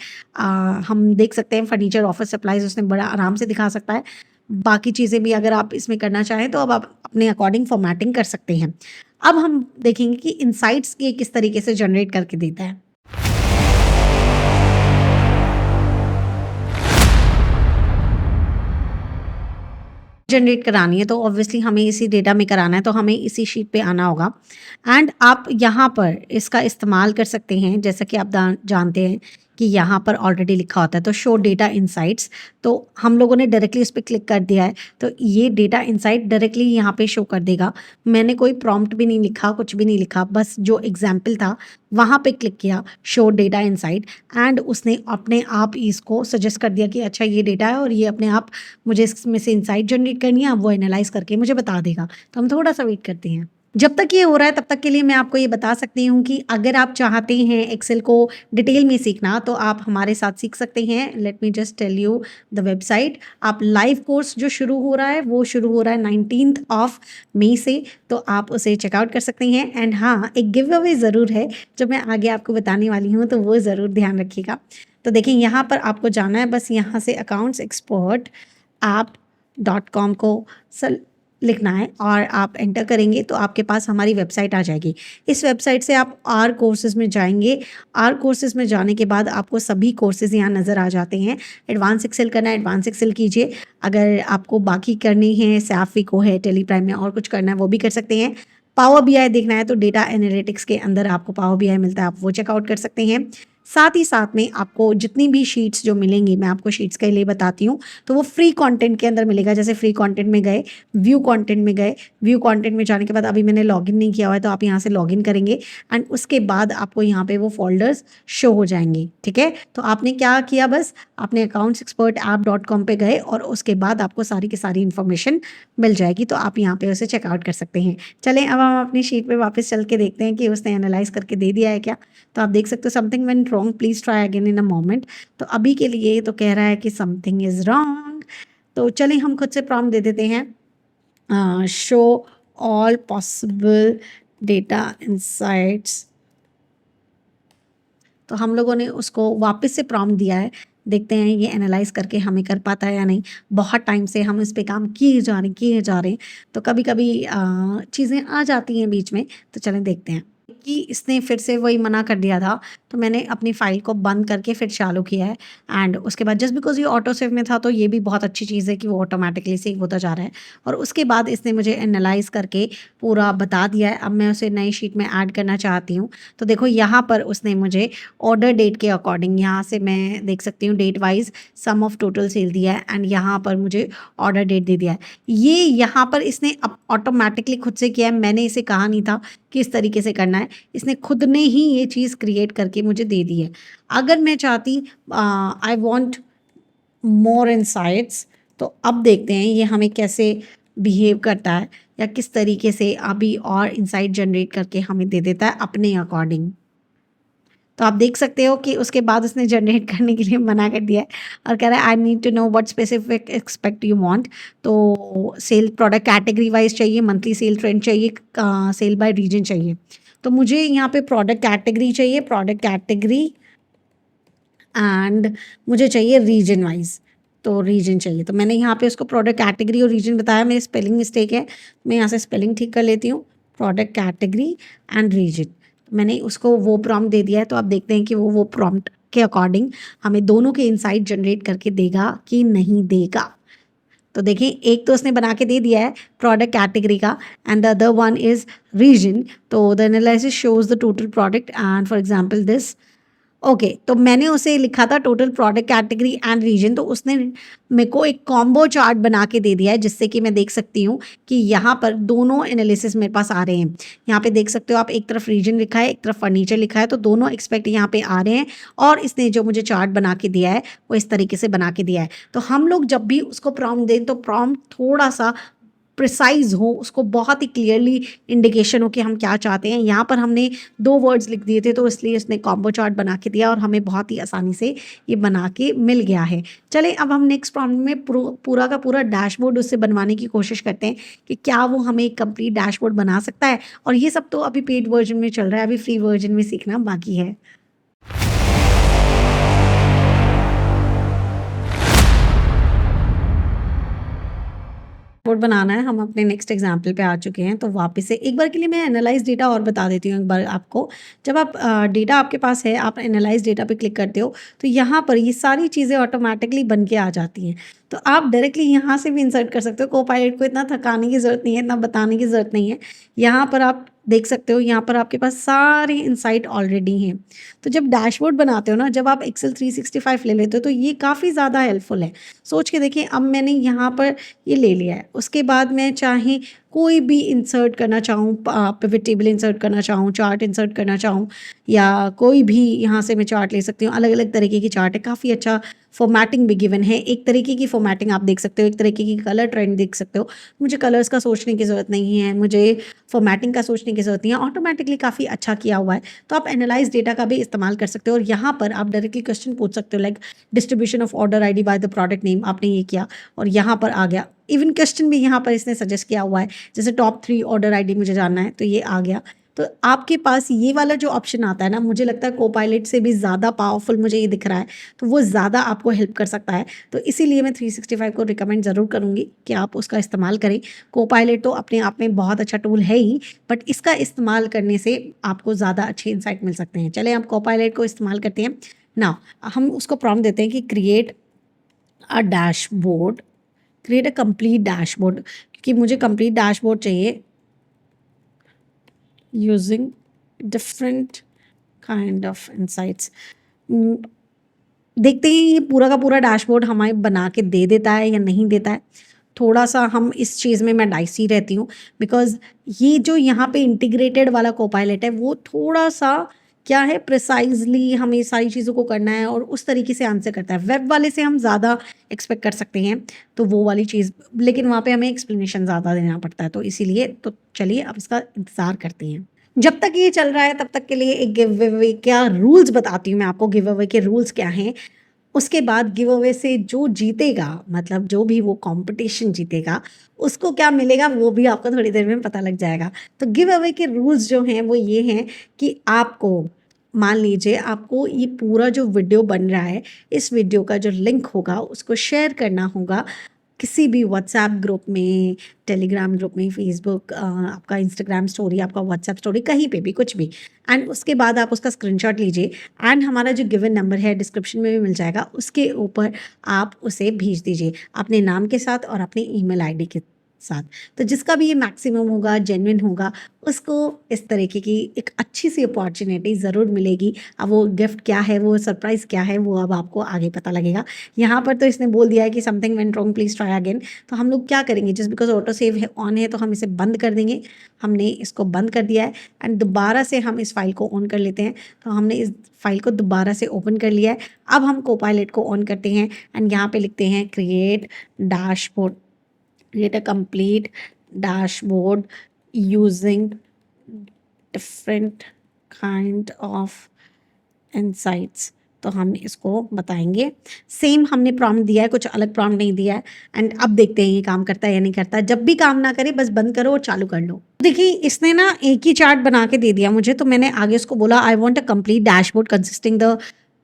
हम देख सकते हैं फर्नीचर, ऑफिस सप्लाईज उसने बड़ा आराम से दिखा सकता है। बाकी चीज़ें भी अगर आप इसमें करना चाहें तो अब आप अपने अकॉर्डिंग फॉर्मेटिंग कर सकते हैं। अब हम देखेंगे कि इनसाइट्स ये किस तरीके से जनरेट करके देता है। जनरेट करानी है तो ऑब्वियसली हमें इसी डेटा में कराना है, तो हमें इसी शीट पे आना होगा एंड आप यहाँ पर इसका इस्तेमाल कर सकते हैं। जैसा कि आप जानते हैं कि यहाँ पर ऑलरेडी लिखा होता है, तो शो डेटा इनसाइट्स, तो हम लोगों ने डायरेक्टली उस पर क्लिक कर दिया है, तो ये डेटा इनसाइट डायरेक्टली यहाँ पे शो कर देगा। मैंने कोई प्रॉम्प्ट भी नहीं लिखा, कुछ भी नहीं लिखा, बस जो एग्जाम्पल था वहाँ पे क्लिक किया, शो डेटा इनसाइट, एंड उसने अपने आप इसको सजेस्ट कर दिया कि अच्छा ये डेटा है और ये अपने आप मुझे इसमें से इनसाइट जनरेट करनी है। अब वो एनालाइज करके मुझे बता देगा। तो हम थोड़ा सा वेट करते हैं। जब तक ये हो रहा है तब तक के लिए मैं आपको ये बता सकती हूँ कि अगर आप चाहते हैं एक्सेल को डिटेल में सीखना, तो आप हमारे साथ सीख सकते हैं। Let me just tell you the website. आप लाइव कोर्स जो शुरू हो रहा है वो शुरू हो रहा है 19 मई से, तो आप उसे चेकआउट कर सकते हैं। एंड हाँ, एक गिव अवे ज़रूर है जो मैं आगे आपको बताने वाली हूँ, तो वो ज़रूर ध्यान रखिएगा। तो देखिए, यहाँ पर आपको जाना है, बस यहाँ से accountsexpert.com को लिखना है और आप एंटर करेंगे तो आपके पास हमारी वेबसाइट आ जाएगी। इस वेबसाइट से आप आर कोर्सेज़ में जाएंगे। आर कोर्सेज़ में जाने के बाद आपको सभी कोर्सेज़ यहाँ नज़र आ जाते हैं। एडवांस एक्सेल करना है, एडवांस एक्सेल कीजिए। अगर आपको बाकी करनी है, सैफिको है, टेलीप्राइम में और कुछ करना है वो भी कर सकते हैं। पावर BI देखना है तो डेटा एनालिटिक्स के अंदर आपको पावर BI मिलता है, आप वो चेकआउट कर सकते हैं। साथ ही साथ में आपको जितनी भी शीट्स जो मिलेंगी, मैं आपको शीट्स के लिए बताती हूँ, तो वो फ्री कंटेंट के अंदर मिलेगा। जैसे फ्री कंटेंट में गए, व्यू कंटेंट में गए, व्यू कंटेंट में जाने के बाद अभी मैंने लॉगिन नहीं किया हुआ है, तो आप यहाँ से लॉगिन करेंगे एंड उसके बाद आपको यहाँ पे वो फोल्डर्स शो हो जाएंगे। ठीक है, तो आपने क्या किया, बस आपने accountsexpert.com पे गए और उसके बाद आपको सारी की सारी इन्फॉर्मेशन मिल जाएगी, तो आप यहाँ पे उसे चेकआउट कर सकते हैं। चलें, अब हम अपनी शीट पे वापस चल के देखते हैं कि उसने एनालाइज करके दे दिया है क्या। तो आप देख सकते हो, something went wrong, please try again in a moment. तो अभी के लिए तो कह रहा है कि समथिंग इज रॉन्ग। तो चलें, हम खुद से प्रॉम्प्ट दे देते हैं, show all possible data insights. तो हम लोगों ने उसको वापस से प्रॉम्प्ट दिया है, देखते हैं ये एनालाइज करके हमें कर पाता है या नहीं। बहुत टाइम से हम इस पे काम किए जा रहे हैं, तो कभी कभी चीज़ें आ जाती हैं बीच में, तो चलें देखते हैं। कि इसने फिर से वही मना कर दिया था, तो मैंने अपनी फ़ाइल को बंद करके फिर चालू किया है। एंड उसके बाद जस्ट बिकॉज़ ये ऑटो सेव में था, तो ये भी बहुत अच्छी चीज़ है कि वो ऑटोमैटिकली सेव होता जा रहा है। और उसके बाद इसने मुझे एनालाइज़ करके पूरा बता दिया है। अब मैं उसे नई शीट में ऐड करना चाहती हूँ। तो देखो यहाँ पर उसने मुझे ऑर्डर डेट के अकॉर्डिंग, यहाँ से मैं देख सकती हूँ date wise sum of total sale दिया है एंड यहाँ पर मुझे ऑर्डर डेट दे दिया है। ये यहाँ पर इसने अब ऑटोमैटिकली खुद से किया है, मैंने इसे कहा नहीं था कि इस तरीके से करना है। इसने खुद ने ही ये चीज़ क्रिएट करके मुझे दे दी है। अगर मैं चाहती आई वांट मोर इनसाइट्स, तो अब देखते हैं ये हमें कैसे बिहेव करता है या किस तरीके से अभी और इनसाइट जनरेट करके हमें दे देता है अपने अकॉर्डिंग। तो आप देख सकते हो कि उसके बाद उसने जनरेट करने के लिए मना कर दिया है और कह रहा है I need to know what specific expect you want. तो सेल प्रोडक्ट कैटेगरी वाइज चाहिए, मंथली सेल ट्रेंड चाहिए, सेल बाय रीजन चाहिए। तो मुझे यहाँ पे प्रोडक्ट कैटेगरी चाहिए, प्रोडक्ट कैटेगरी एंड मुझे चाहिए रीजन वाइज। तो रीजन चाहिए, तो मैंने यहाँ पे उसको प्रोडक्ट कैटेगरी और रीजन बताया। मेरी स्पेलिंग मिस्टेक है, मैं यहाँ से स्पेलिंग ठीक कर लेती हूँ। प्रोडक्ट कैटेगरी एंड रीजन, मैंने उसको वो प्रॉम्प्ट दे दिया है। तो आप देखते हैं कि वो प्रॉम्प्ट के अकॉर्डिंग हमें दोनों के इनसाइट जनरेट करके देगा कि नहीं देगा। तो देखिए, एक तो उसने बना के दे दिया है प्रोडक्ट कैटेगरी का and the other one is region. तो the analysis shows the total product and for example this. Okay, तो मैंने उसे लिखा था total product category and region, तो उसने मेरे को एक कॉम्बो चार्ट बना के दे दिया है जिससे कि मैं देख सकती हूँ कि यहाँ पर दोनों एनालिसिस मेरे पास आ रहे हैं। यहाँ पे देख सकते हो आप, एक तरफ रीजन लिखा है, एक तरफ फर्नीचर लिखा है, तो दोनों एक्सपेक्ट यहाँ पे आ रहे हैं। और इसने जो मुझे चार्ट बना के दिया है वो इस तरीके से बना के दिया है। तो हम लोग जब भी उसको प्रॉम्प्ट दें तो प्रॉम्प्ट थोड़ा सा प्रिसाइज हो, उसको बहुत ही क्लियरली इंडिकेशन हो कि हम क्या चाहते हैं। यहाँ पर हमने 2 वर्ड्स लिख दिए थे, तो इसलिए इसने कॉम्बो चार्ट बना के दिया और हमें बहुत ही आसानी से ये बना के मिल गया है। चलें, अब हम नेक्स्ट प्रॉम्प्ट में पूरा का पूरा डैशबोर्ड उससे बनवाने की कोशिश करते हैं कि क्या वो हमें एक कंप्लीट डैशबोर्ड बना सकता है। और ये सब तो अभी पेड वर्जन में चल रहा है, अभी फ्री वर्जन में सीखना बाकी है। बोर्ड बनाना है, हम अपने नेक्स्ट एग्जाम्पल पे आ चुके हैं। तो वापस से एक बार के लिए मैं एनालाइज डेटा और बता देती हूँ एक बार आपको। जब आप डेटा आपके पास है, आप एनालाइज डेटा पे क्लिक करते हो, तो यहाँ पर ये सारी चीज़ें ऑटोमेटिकली बन के आ जाती हैं। तो आप डायरेक्टली यहाँ से भी इंसर्ट कर सकते हो। कोपायलट को इतना थकाने की ज़रूरत नहीं है, इतना बताने की ज़रूरत नहीं है। यहाँ पर आप देख सकते हो, यहाँ पर आपके पास सारे इनसाइट ऑलरेडी हैं। तो जब डैशबोर्ड बनाते हो ना, जब आप एक्सेल 365 ले लेते हो, तो ये काफ़ी ज़्यादा हेल्पफुल है। सोच के देखिए, अब मैंने यहाँ पर ये ले लिया है, उसके बाद मैं चाहे कोई भी इंसर्ट करना चाहूँ, पिवट टेबल इंसर्ट करना चाहूँ, चार्ट इंसर्ट करना चाहूँ, या कोई भी यहाँ से मैं चार्ट ले सकती हूँ। अलग अलग तरीके की चार्ट है, काफ़ी अच्छा फॉर्मेटिंग भी गिवन है। एक तरीके की फॉर्मेटिंग आप देख सकते हो, एक तरीके की कलर ट्रेंड देख सकते हो। मुझे कलर्स का सोचने की ज़रूरत नहीं है, मुझे फॉर्मेटिंग का सोचने की ज़रूरत नहीं है, ऑटोमेटिकली काफ़ी अच्छा किया हुआ है। तो आप एनालाइज डेटा का भी इस्तेमाल कर सकते हो और यहाँ पर आप डायरेक्टली क्वेश्चन पूछ सकते हो, like distribution of order ID by the product name. आपने ये किया और यहाँ पर आ गया। इवन क्वेश्चन भी यहाँ पर इसने सजेस्ट किया हुआ है, जैसे टॉप 3 ऑर्डर आईडी मुझे जानना है, तो ये आ गया। तो आपके पास ये वाला जो ऑप्शन आता है ना, मुझे लगता है कोपायलट से भी ज़्यादा पावरफुल मुझे ये दिख रहा है, तो वो ज़्यादा आपको हेल्प कर सकता है। तो इसीलिए मैं 365 को रिकमेंड ज़रूर करूँगी कि आप उसका इस्तेमाल करें। कोपायलट तो अपने आप में बहुत अच्छा टूल है ही, बट इसका इस्तेमाल करने से आपको ज़्यादा अच्छे इंसाइट मिल सकते हैं। चलें, आप कोपायलट को इस्तेमाल करते हैं ना। हम उसको प्रॉम्प्ट देते हैं कि create a dashboard, create a complete dashboard, क्योंकि मुझे कंप्लीट डैशबोर्ड चाहिए using different kind of insights. देखते हैं ये पूरा का पूरा डैशबोर्ड हमें बना के दे देता है या नहीं देता है। थोड़ा सा हम इस चीज़ में मैं डाइसी रहती हूँ, बिकॉज ये जो यहाँ पे इंटीग्रेटेड वाला कोपायलट है वो थोड़ा सा क्या है, प्रिसाइजली हमें सारी चीज़ों को करना है और उस तरीके से आंसर करता है। वेब वाले से हम ज़्यादा एक्सपेक्ट कर सकते हैं, तो वो वाली चीज़, लेकिन वहाँ पे हमें एक्सप्लेनेशन ज़्यादा देना पड़ता है। तो इसीलिए तो चलिए अब इसका इंतज़ार करते हैं। जब तक ये चल रहा है तब तक के लिए एक गिव अवे क्या रूल्स बताती हूँ मैं आपको। गिव अवे के रूल्स क्या हैं, उसके बाद गिव अवे से जो जीतेगा, मतलब जो भी वो कंपटीशन जीतेगा, उसको क्या मिलेगा वो भी आपको थोड़ी देर में पता लग जाएगा। तो गिव अवे के रूल्स जो हैं वो ये हैं कि आपको, मान लीजिए आपको ये पूरा जो वीडियो बन रहा है, इस वीडियो का जो लिंक होगा उसको शेयर करना होगा किसी भी व्हाट्सएप ग्रुप में, टेलीग्राम ग्रुप में, फेसबुक, आपका इंस्टाग्राम स्टोरी, आपका व्हाट्सएप स्टोरी, कहीं पे भी कुछ भी। एंड उसके बाद आप उसका स्क्रीनशॉट लीजिए एंड हमारा जो गिवन नंबर है डिस्क्रिप्शन में भी मिल जाएगा, उसके ऊपर आप उसे भेज दीजिए अपने नाम के साथ और अपनी ईमेल आईडी के साथ। तो जिसका भी ये मैक्सिमम होगा, जेन्युइन होगा, उसको इस तरीके की एक अच्छी सी अपॉर्चुनिटी ज़रूर मिलेगी। अब वो गिफ्ट क्या है, वो सरप्राइज़ क्या है, वो अब आपको आगे पता लगेगा। यहाँ पर तो इसने बोल दिया है कि something went wrong, please try again. तो हम लोग क्या करेंगे, जस्ट बिकॉज ऑटो सेव है ऑन है तो हम इसे बंद कर देंगे। हमने इसको बंद कर दिया है एंड दोबारा से हम इस फाइल को ऑन कर लेते हैं। तो हमने इस फाइल को दोबारा से ओपन कर लिया है। अब हम कोपायलट को ऑन करते हैं एंड यहाँ पे लिखते हैं create dashboard, create a complete dashboard using different kind of insights। तो हम इसको बताएंगे। सेम हमने प्रॉम्प्ट दिया है, कुछ अलग प्रॉम्प्ट नहीं दिया है। एंड अब देखते हैं ये काम करता है या नहीं करता। जब भी काम ना करे बस बंद करो और चालू कर लो। देखिए इसने ना एक ही चार्ट बना के दे दिया मुझे, तो मैंने आगे उसको बोला I want a complete dashboard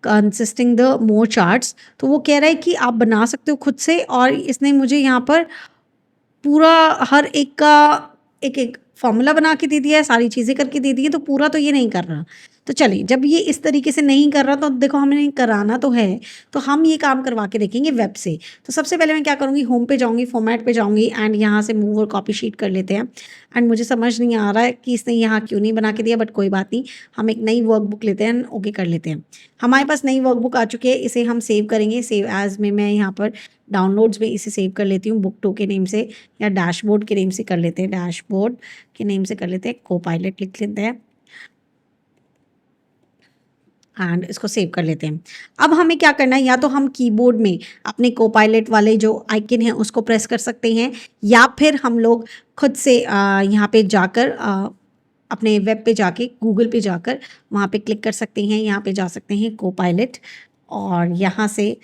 consisting the more charts. तो वो कह रहा है कि आप बना सकते हो खुद से, और इसने मुझे यहाँ पर पूरा हर एक का एक एक फॉर्मूला बना के दे दिया है, सारी चीज़ें करके दे दी है। तो पूरा तो ये नहीं कर रहा। तो चलिए, जब ये इस तरीके से नहीं कर रहा तो देखो हमें कराना तो है, तो हम ये काम करवा के देखेंगे वेब से। तो सबसे पहले मैं क्या करूँगी, होम पे जाऊँगी, फॉर्मेट पे जाऊँगी एंड यहाँ से मूव और कॉपी शीट कर लेते हैं। एंड मुझे समझ नहीं आ रहा है कि इसने यहाँ क्यों नहीं बना के दिया, बट कोई बात नहीं, हम एक नई वर्कबुक लेते हैं, ओके कर लेते हैं। हमारे पास नई वर्कबुक आ चुकी है, इसे हम सेव करेंगे। सेव एज में मैं यहाँ पर डाउनलोड्स में इसे सेव कर लेती हूँ, बुक 2 के नेम से, या डैशबोर्ड के नेम से कर लेते हैं, डैशबोर्ड के नेम से कर लेते हैं, कोपायलट लिख लेते हैं एंड इसको सेव कर लेते हैं। अब हमें क्या करना है, या तो हम कीबोर्ड में अपने कोपायलट वाले जो आइकन है उसको प्रेस कर सकते हैं, या फिर हम लोग खुद से यहाँ पे जाकर अपने वेब पे जाके, गूगल पे जाकर वहाँ पे क्लिक कर सकते हैं। यहाँ पे जा सकते हैं कोपायलट, और यहाँ से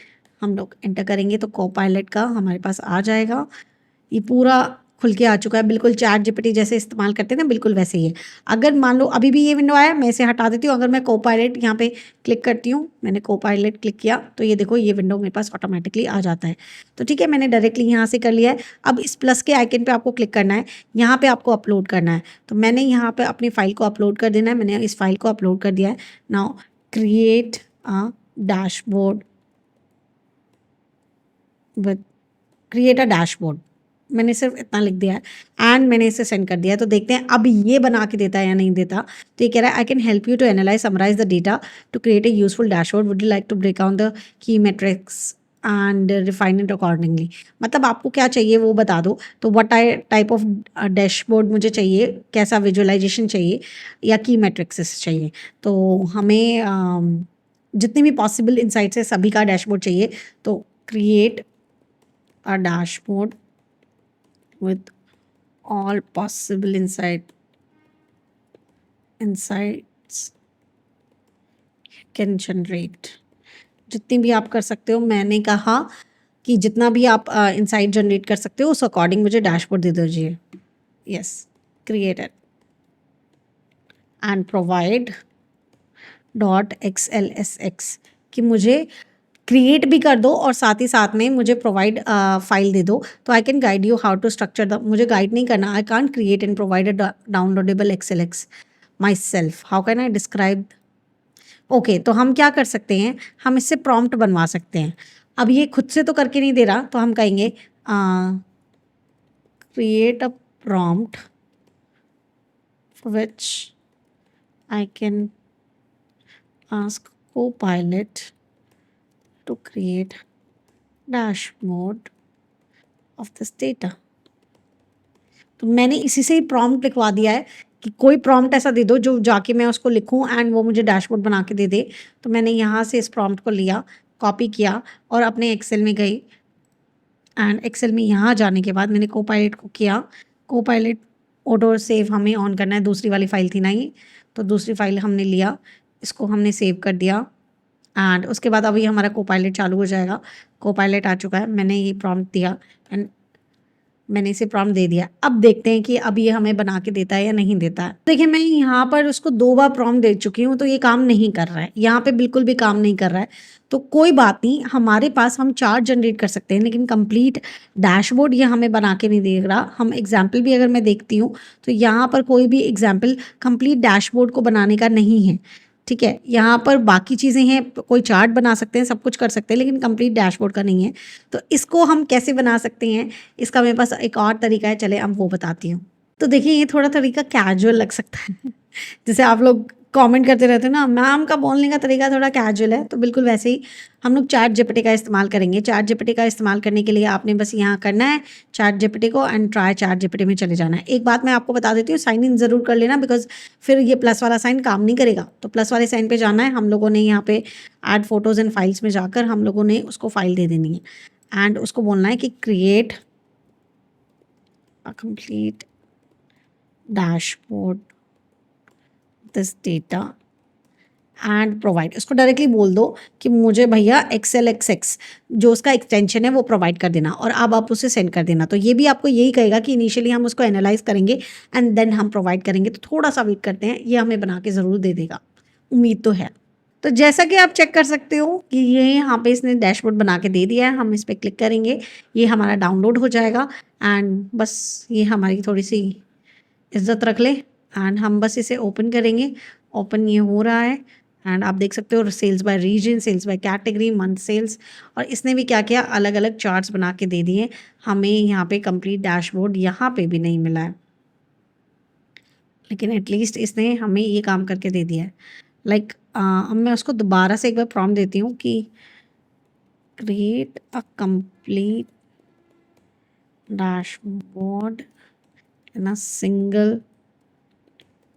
हम लोग एंटर करेंगे तो कोपायलट का हमारे पास आ जाएगा। ये पूरा खुल के आ चुका है, बिल्कुल चैट जीपीटी जैसे इस्तेमाल करते हैं ना, बिल्कुल वैसे ही है। अगर मान लो अभी भी ये विंडो आया, मैं इसे हटा देती हूँ। अगर मैं कोपायलट यहाँ पे क्लिक करती हूँ, मैंने कोपायलट क्लिक किया तो ये देखो ये विंडो मेरे पास ऑटोमेटिकली आ जाता है। तो ठीक है, मैंने डायरेक्टली यहाँ से कर लिया है। अब इस प्लस के आइकन पे आपको क्लिक करना है, यहाँ पे आपको अपलोड करना है। तो मैंने यहाँ पे अपनी फाइल को अपलोड कर देना है, मैंने इस फाइल को अपलोड कर दिया है। Now create a dashboard with create a dashboard, मैंने सिर्फ इतना लिख दिया है एंड मैंने इसे सेंड कर दिया है। तो देखते हैं अब ये बना के देता है या नहीं देता। तो ये कह रहा है I can help you to analyze summarize the data to create a useful dashboard, would you like to break down the key metrics and refine it accordingly. मतलब आपको क्या चाहिए वो बता दो। तो व्हाट टाइप ऑफ डैशबोर्ड मुझे चाहिए, कैसा विजुअलाइजेशन चाहिए या की मेट्रिक्स चाहिए। तो हमें जितने भी पॉसिबल इंसाइट्स है सभी का डैशबोर्ड चाहिए। तो create a dashboard with all possible insights can generate, जितनी भी आप कर सकते हो। मैंने कहा कि जितना भी आप इंसाइट जनरेट कर सकते हो उस अकॉर्डिंग मुझे डैशबोर्ड दे दीजिए। Yes, created and provide .xlsx कि मुझे क्रिएट भी कर दो और साथ ही साथ में मुझे प्रोवाइड फाइल दे दो। तो I can guide you how to structure the, मुझे गाइड नहीं करना, I can't create and provide a downloadable XLSX myself, how can I describe. Okay, तो हम क्या कर सकते हैं, हम इससे प्रॉम्प्ट बनवा सकते हैं। अब ये खुद से तो करके नहीं दे रहा, तो हम कहेंगे create a prompt which I can ask Copilot to create dashboard of this data। तो मैंने इसी से ही प्रॉम्प्ट लिखवा दिया है कि कोई प्रॉम्प्ट ऐसा दे दो जो जाके मैं उसको लिखूं एंड वो मुझे डैशबोर्ड बना के दे दे। तो मैंने यहाँ से इस प्रॉम्प्ट को लिया, कॉपी किया और अपने एक्सेल में गई एंड एक्सेल में यहाँ जाने के बाद मैंने कोपायलट को किया। कोपायलट ऑटो सेव हमें ऑन करना है, दूसरी वाली फाइल थी ना ये, तो दूसरी फाइल हमने लिया, इसको हमने सेव कर दिया एंड उसके बाद अभी हमारा कोपायलट चालू हो जाएगा। कोपायलट आ चुका है, मैंने ये प्रॉम्प्ट दिया एंड मैंने इसे प्रॉम्प्ट दे दिया। अब देखते हैं कि अब ये हमें बना के देता है या नहीं देता है। देखिए मैं यहाँ पर उसको 2 बार प्रॉम्प्ट दे चुकी हूँ, तो ये काम नहीं कर रहा है, यहाँ पे बिल्कुल भी काम नहीं कर रहा है। तो कोई बात नहीं, हमारे पास हम चार्ट जनरेट कर सकते हैं, लेकिन कंप्लीट डैशबोर्ड ये हमें बना के नहीं दे रहा। हम एग्जाम्पल भी अगर मैं देखती हूँ तो यहाँ पर कोई भी एग्जाम्पल कंप्लीट डैशबोर्ड को बनाने का नहीं है। ठीक है, यहाँ पर बाकी चीज़ें हैं, कोई चार्ट बना सकते हैं, सब कुछ कर सकते हैं, लेकिन कंप्लीट डैशबोर्ड का नहीं है। तो इसको हम कैसे बना सकते हैं, इसका मेरे पास एक और तरीका है, चले अब वो बताती हूँ। तो देखिए ये थोड़ा तरीका कैजुअल लग सकता है जैसे आप लोग कमेंट करते रहते हैं ना, मैम का बोलने का तरीका थोड़ा कैजुअल है, तो बिल्कुल वैसे ही हम लोग चैट जीपीटी का इस्तेमाल करेंगे। चैट जीपीटी का इस्तेमाल करने के लिए आपने बस यहाँ करना है चैट जीपीटी को एंड ट्राई चैट जीपीटी में चले जाना है। एक बात मैं आपको बता देती हूँ, साइन इन ज़रूर कर लेना, बिकॉज फिर ये प्लस वाला साइन काम नहीं करेगा। तो प्लस वाले साइन पे जाना है, हम लोगों ने यहाँ पे ऐड फोटोज़ एंड फाइल्स में जाकर हम लोगों ने उसको फाइल दे देनी है एंड उसको बोलना है कि create a complete dashboard this data and provide. उसको डायरेक्टली बोल दो कि मुझे भैया एक्सेल एक्सएक्स जो उसका एक्सटेंशन है वो प्रोवाइड कर देना, और अब आप उसे सेंड कर देना। तो ये भी आपको यही कहेगा कि इनिशियली हम उसको एनालाइज करेंगे एंड देन हम प्रोवाइड करेंगे। तो थोड़ा सा वेट करते हैं, ये हमें बना के ज़रूर दे देगा, उम्मीद तो है। तो जैसा कि आप चेक कर सकते हो कि ये यहाँ पे इसने डैशबोर्ड बना के दे दिया है। हम इस पर क्लिक करेंगे, ये हमारा डाउनलोड हो जाएगा एंड बस ये हमारी थोड़ी सी इज्जत रख ले एंड हम बस इसे ओपन करेंगे। ओपन ये हो रहा है एंड आप देख सकते हो sales by region, sales by category, month sales, और इसने भी क्या किया, अलग अलग चार्ट्स बना के दे दिए। हमें यहाँ पे कंप्लीट डैशबोर्ड यहाँ पे भी नहीं मिला है, लेकिन एटलीस्ट इसने हमें ये काम करके दे दिया है। लाइक अब मैं उसको दोबारा से एक बार प्रॉम्प्ट देती हूँ कि create a complete dashboard in a single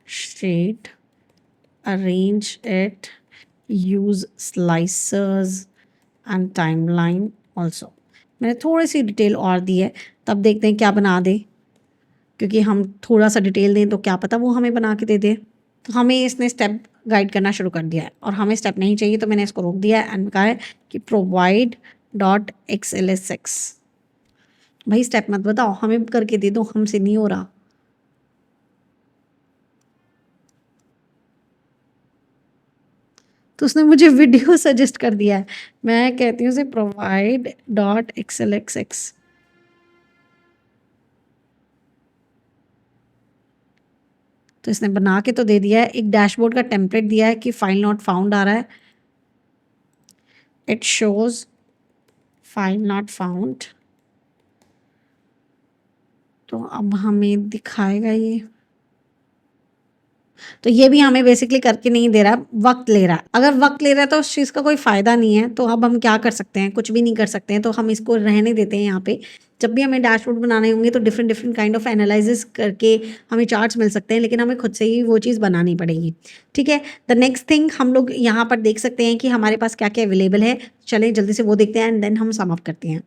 sheet, arrange it, use slicers and timeline also। मैंने थोड़ी सी डिटेल और दी है, तब देखते हैं क्या बना दे, क्योंकि हम थोड़ा सा डिटेल दें तो क्या पता वो हमें बना के दे दे। तो हमें इसने स्टेप गाइड करना शुरू कर दिया है और हमें स्टेप नहीं चाहिए, तो मैंने इसको रोक दिया है एंड कहा है कि प्रोवाइड डॉट XLSX। भाई स्टेप मत बताओ, हमें करके दे दो, हमसे नहीं हो रहा। तो उसने मुझे वीडियो सजेस्ट कर दिया है। मैं कहती हूँ उसे प्रोवाइड डॉट XLSX। तो इसने बना के तो दे दिया है, एक डैशबोर्ड का टेम्पलेट दिया है कि फाइल नॉट फाउंड आ रहा है, it shows file not found. तो अब हमें दिखाएगा ये, तो ये भी हमें बेसिकली करके नहीं दे रहा, वक्त ले रहा है। अगर वक्त ले रहा है तो उस चीज़ का कोई फ़ायदा नहीं है। तो अब हम क्या कर सकते हैं, कुछ भी नहीं कर सकते हैं, तो हम इसको रहने देते हैं। यहाँ पे जब भी हमें डैशबोर्ड बनाने होंगे तो different different kind of analysis करके हमें चार्ट्स मिल सकते हैं, लेकिन हमें खुद से ही वो चीज़ बनानी पड़ेगी। ठीक है, द नेक्स्ट थिंग हम लोग यहाँ पर देख सकते हैं कि हमारे पास क्या क्या अवेलेबल है। चलें जल्दी से वो देखते हैं एंड देन हम सम अप करते हैं।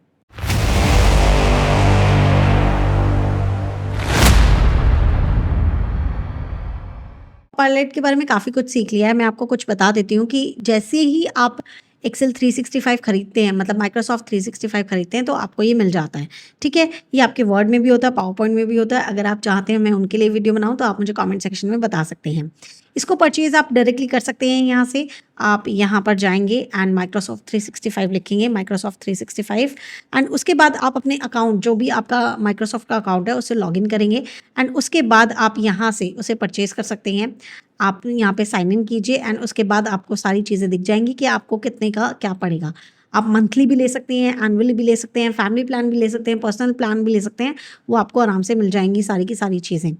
पायलट के बारे में काफ़ी कुछ सीख लिया है। मैं आपको कुछ बता देती हूँ कि जैसे ही आप एक्सेल 365 खरीदते हैं, मतलब माइक्रोसॉफ्ट 365 खरीदते हैं, तो आपको ये मिल जाता है। ठीक है, ये आपके वर्ड में भी होता है, पावर पॉइंट में भी होता है। अगर आप चाहते हैं मैं उनके लिए वीडियो बनाऊँ तो आप मुझे कमेंट सेक्शन में बता सकते हैं। इसको परचेज़ आप डायरेक्टली कर सकते हैं। यहाँ से आप यहाँ पर जाएंगे एंड माइक्रोसॉफ्ट 365 लिखेंगे, माइक्रोसॉफ्ट 365, एंड उसके बाद आप अपने अकाउंट, जो भी आपका माइक्रोसॉफ्ट का अकाउंट है, उससे लॉगिन करेंगे एंड उसके बाद आप यहाँ से उसे परचेज़ कर सकते हैं। आप यहाँ पे साइन इन कीजिए एंड उसके बाद आपको सारी चीज़ें दिख जाएंगी कि आपको कितने का क्या पड़ेगा। आप मंथली भी ले सकते हैं, एनुअली भी ले सकते हैं, फैमिली प्लान भी ले सकते हैं, पर्सनल प्लान भी ले सकते हैं। वो आपको आराम से मिल जाएंगी सारी की सारी चीज़ें।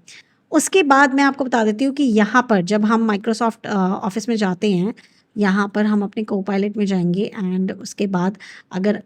उसके बाद मैं आपको बता देती हूँ कि यहाँ पर जब हम माइक्रोसॉफ्ट ऑफिस में जाते हैं, यहाँ पर हम अपने कोपायलट में जाएंगे एंड उसके बाद अगर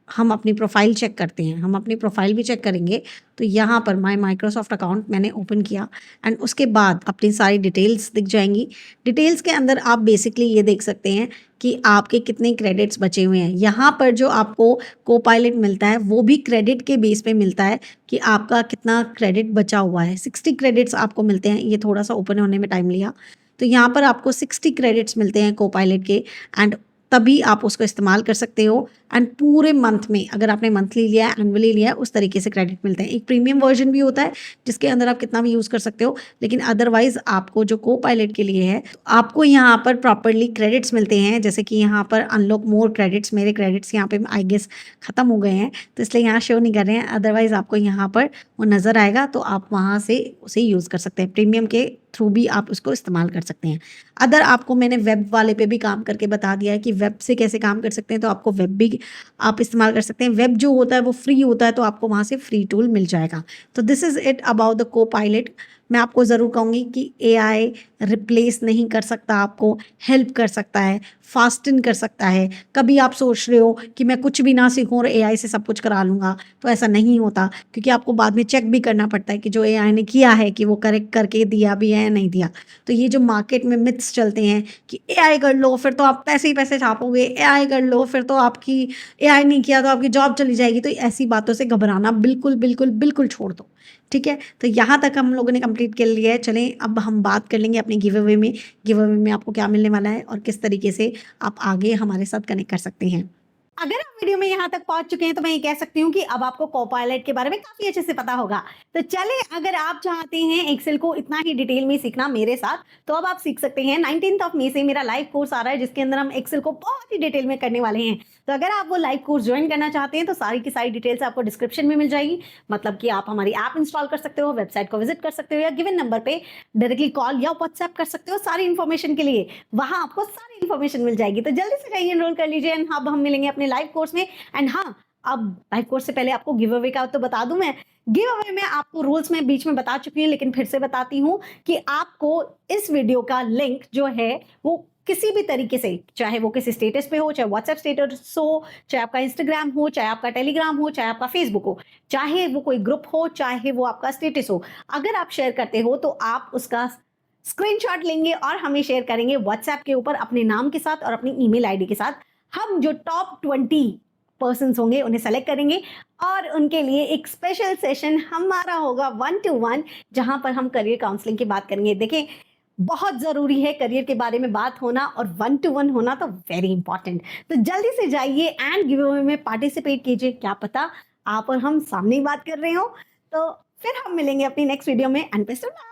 हम अपनी प्रोफाइल चेक करते हैं, हम अपनी प्रोफाइल भी चेक करेंगे, तो यहाँ पर माय माइक्रोसॉफ्ट अकाउंट मैंने ओपन किया एंड उसके बाद अपनी सारी डिटेल्स दिख जाएंगी। डिटेल्स के अंदर आप बेसिकली ये देख सकते हैं कि आपके कितने क्रेडिट्स बचे हुए हैं। यहाँ पर जो आपको कोपायलट मिलता है वो भी क्रेडिट के बेस पे मिलता है कि आपका कितना क्रेडिट बचा हुआ है। 60 क्रेडिट्स आपको मिलते हैं। ये थोड़ा सा ओपन होने में टाइम लिया, तो यहाँ पर आपको 60 क्रेडिट्स मिलते हैं कोपायलट के, एंड तभी आप उसको इस्तेमाल कर सकते हो एंड पूरे मंथ में अगर आपने मंथली लिया है, एनुअली लिया है, उस तरीके से क्रेडिट मिलते हैं। एक प्रीमियम वर्जन भी होता है जिसके अंदर आप कितना भी यूज़ कर सकते हो, लेकिन अदरवाइज आपको जो को पायलट के लिए है, तो आपको यहाँ पर प्रॉपरली क्रेडिट्स मिलते हैं। जैसे कि यहाँ पर अनलॉक मोर क्रेडिट्स, मेरे क्रेडिट्स यहाँ पे आई गेस ख़त्म हो गए हैं, तो इसलिए यहाँ शो नहीं कर रहे हैं। अदरवाइज आपको यहाँ पर वो नज़र आएगा, तो आप वहाँ से उसे यूज़ कर सकते हैं। प्रीमियम के थ्रू भी आप उसको इस्तेमाल कर सकते हैं। अदर आपको मैंने वेब वाले पे भी काम करके बता दिया है कि वेब से कैसे काम कर सकते हैं, तो आपको वेब भी आप इस्तेमाल कर सकते हैं। वेब जो होता है वो फ्री होता है, तो आपको वहाँ से फ्री टूल मिल जाएगा। तो this is it about the को पायलट। मैं आपको ज़रूर कहूँगी कि एआई रिप्लेस नहीं कर सकता, आपको हेल्प कर सकता है, फास्टन कर सकता है। कभी आप सोच रहे हो कि मैं कुछ भी ना सीखूं और एआई से सब कुछ करा लूँगा, तो ऐसा नहीं होता, क्योंकि आपको बाद में चेक भी करना पड़ता है कि जो एआई ने किया है कि वो करेक्ट करके दिया भी है या नहीं दिया। तो ये जो मार्केट में मिथ्स चलते हैं कि एआई कर लो फिर तो आप पैसे ही पैसे छापोगे, एआई कर लो फिर तो आपकी, एआई नहीं किया तो आपकी जॉब चली जाएगी, तो ऐसी बातों से घबराना बिल्कुल बिल्कुल बिल्कुल छोड़ दो। ठीक है, तो यहाँ तक हम लोगों ने कंप्लीट कर लिया है। चलें अब हम बात कर लेंगे अपने गिव अवे में। गिव अवे में आपको क्या मिलने वाला है और किस तरीके से आप आगे हमारे साथ कनेक्ट कर सकते हैं। अगर आप वीडियो में यहाँ तक पहुंच चुके हैं तो मैं ये कह सकती हूँ कि अब आपको कोपायलट के बारे में काफी अच्छे से पता होगा। तो चले, अगर आप चाहते हैं एक्सेल को इतना ही डिटेल में सीखना मेरे साथ, तो अब आप सीख सकते हैं। 19 मई से मेरा लाइव कोर्स आ रहा है जिसके अंदर हम एक्सेल को बहुत ही डिटेल में करने वाले हैं। तो अगर आप वो लाइव कोर्स ज्वाइन करना चाहते हैं तो सारी की सारी डिटेल्स आपको डिस्क्रिप्शन में मिल जाएगी। मतलब कि आप हमारी ऐप इंस्टॉल कर सकते हो, वेबसाइट को विजिट कर सकते हो, या गिवन नंबर पे डायरेक्टली कॉल या व्हाट्सएप कर सकते हो सारी इन्फॉर्मेशन के लिए। वहां आपको सारी इन्फॉर्मेशन मिल जाएगी। तो जल्दी से जाइए, एनरोल कर लीजिए। एंड अब हम मिलेंगे अपने लाइव कोर्स में। एंड हाँ, अब लाइव कोर्स से पहले आपको गिव अवे का तो बता दूं मैं। गिव अवे में आपको रूल्स में बीच में बता चुकी हूँ, लेकिन फिर से बताती हूँ कि आपको इस वीडियो का लिंक जो है वो किसी भी तरीके से, चाहे वो किसी स्टेटस पे हो, चाहे व्हाट्सएप स्टेटस हो, चाहे आपका इंस्टाग्राम हो, चाहे आपका टेलीग्राम हो, चाहे आपका फेसबुक हो, चाहे वो कोई ग्रुप हो, चाहे वो आपका स्टेटस हो, अगर आप शेयर करते हो तो आप उसका स्क्रीनशॉट लेंगे और हमें शेयर करेंगे व्हाट्सएप के ऊपर अपने नाम के साथ और अपनी ईमेल आईडी के साथ। हम जो टॉप 20 पर्सन होंगे उन्हें सेलेक्ट करेंगे और उनके लिए एक स्पेशल सेशन हमारा होगा 1-to-1, जहां पर हम करियर काउंसलिंग की बात करेंगे। देखें, बहुत जरूरी है करियर के बारे में बात होना, और 1-to-1 होना तो वेरी इंपॉर्टेंट। तो जल्दी से जाइए एंड गिव अवे में पार्टिसिपेट कीजिए। क्या पता आप और हम सामने ही बात कर रहे हो। तो फिर हम मिलेंगे अपनी नेक्स्ट वीडियो में। And best of luck.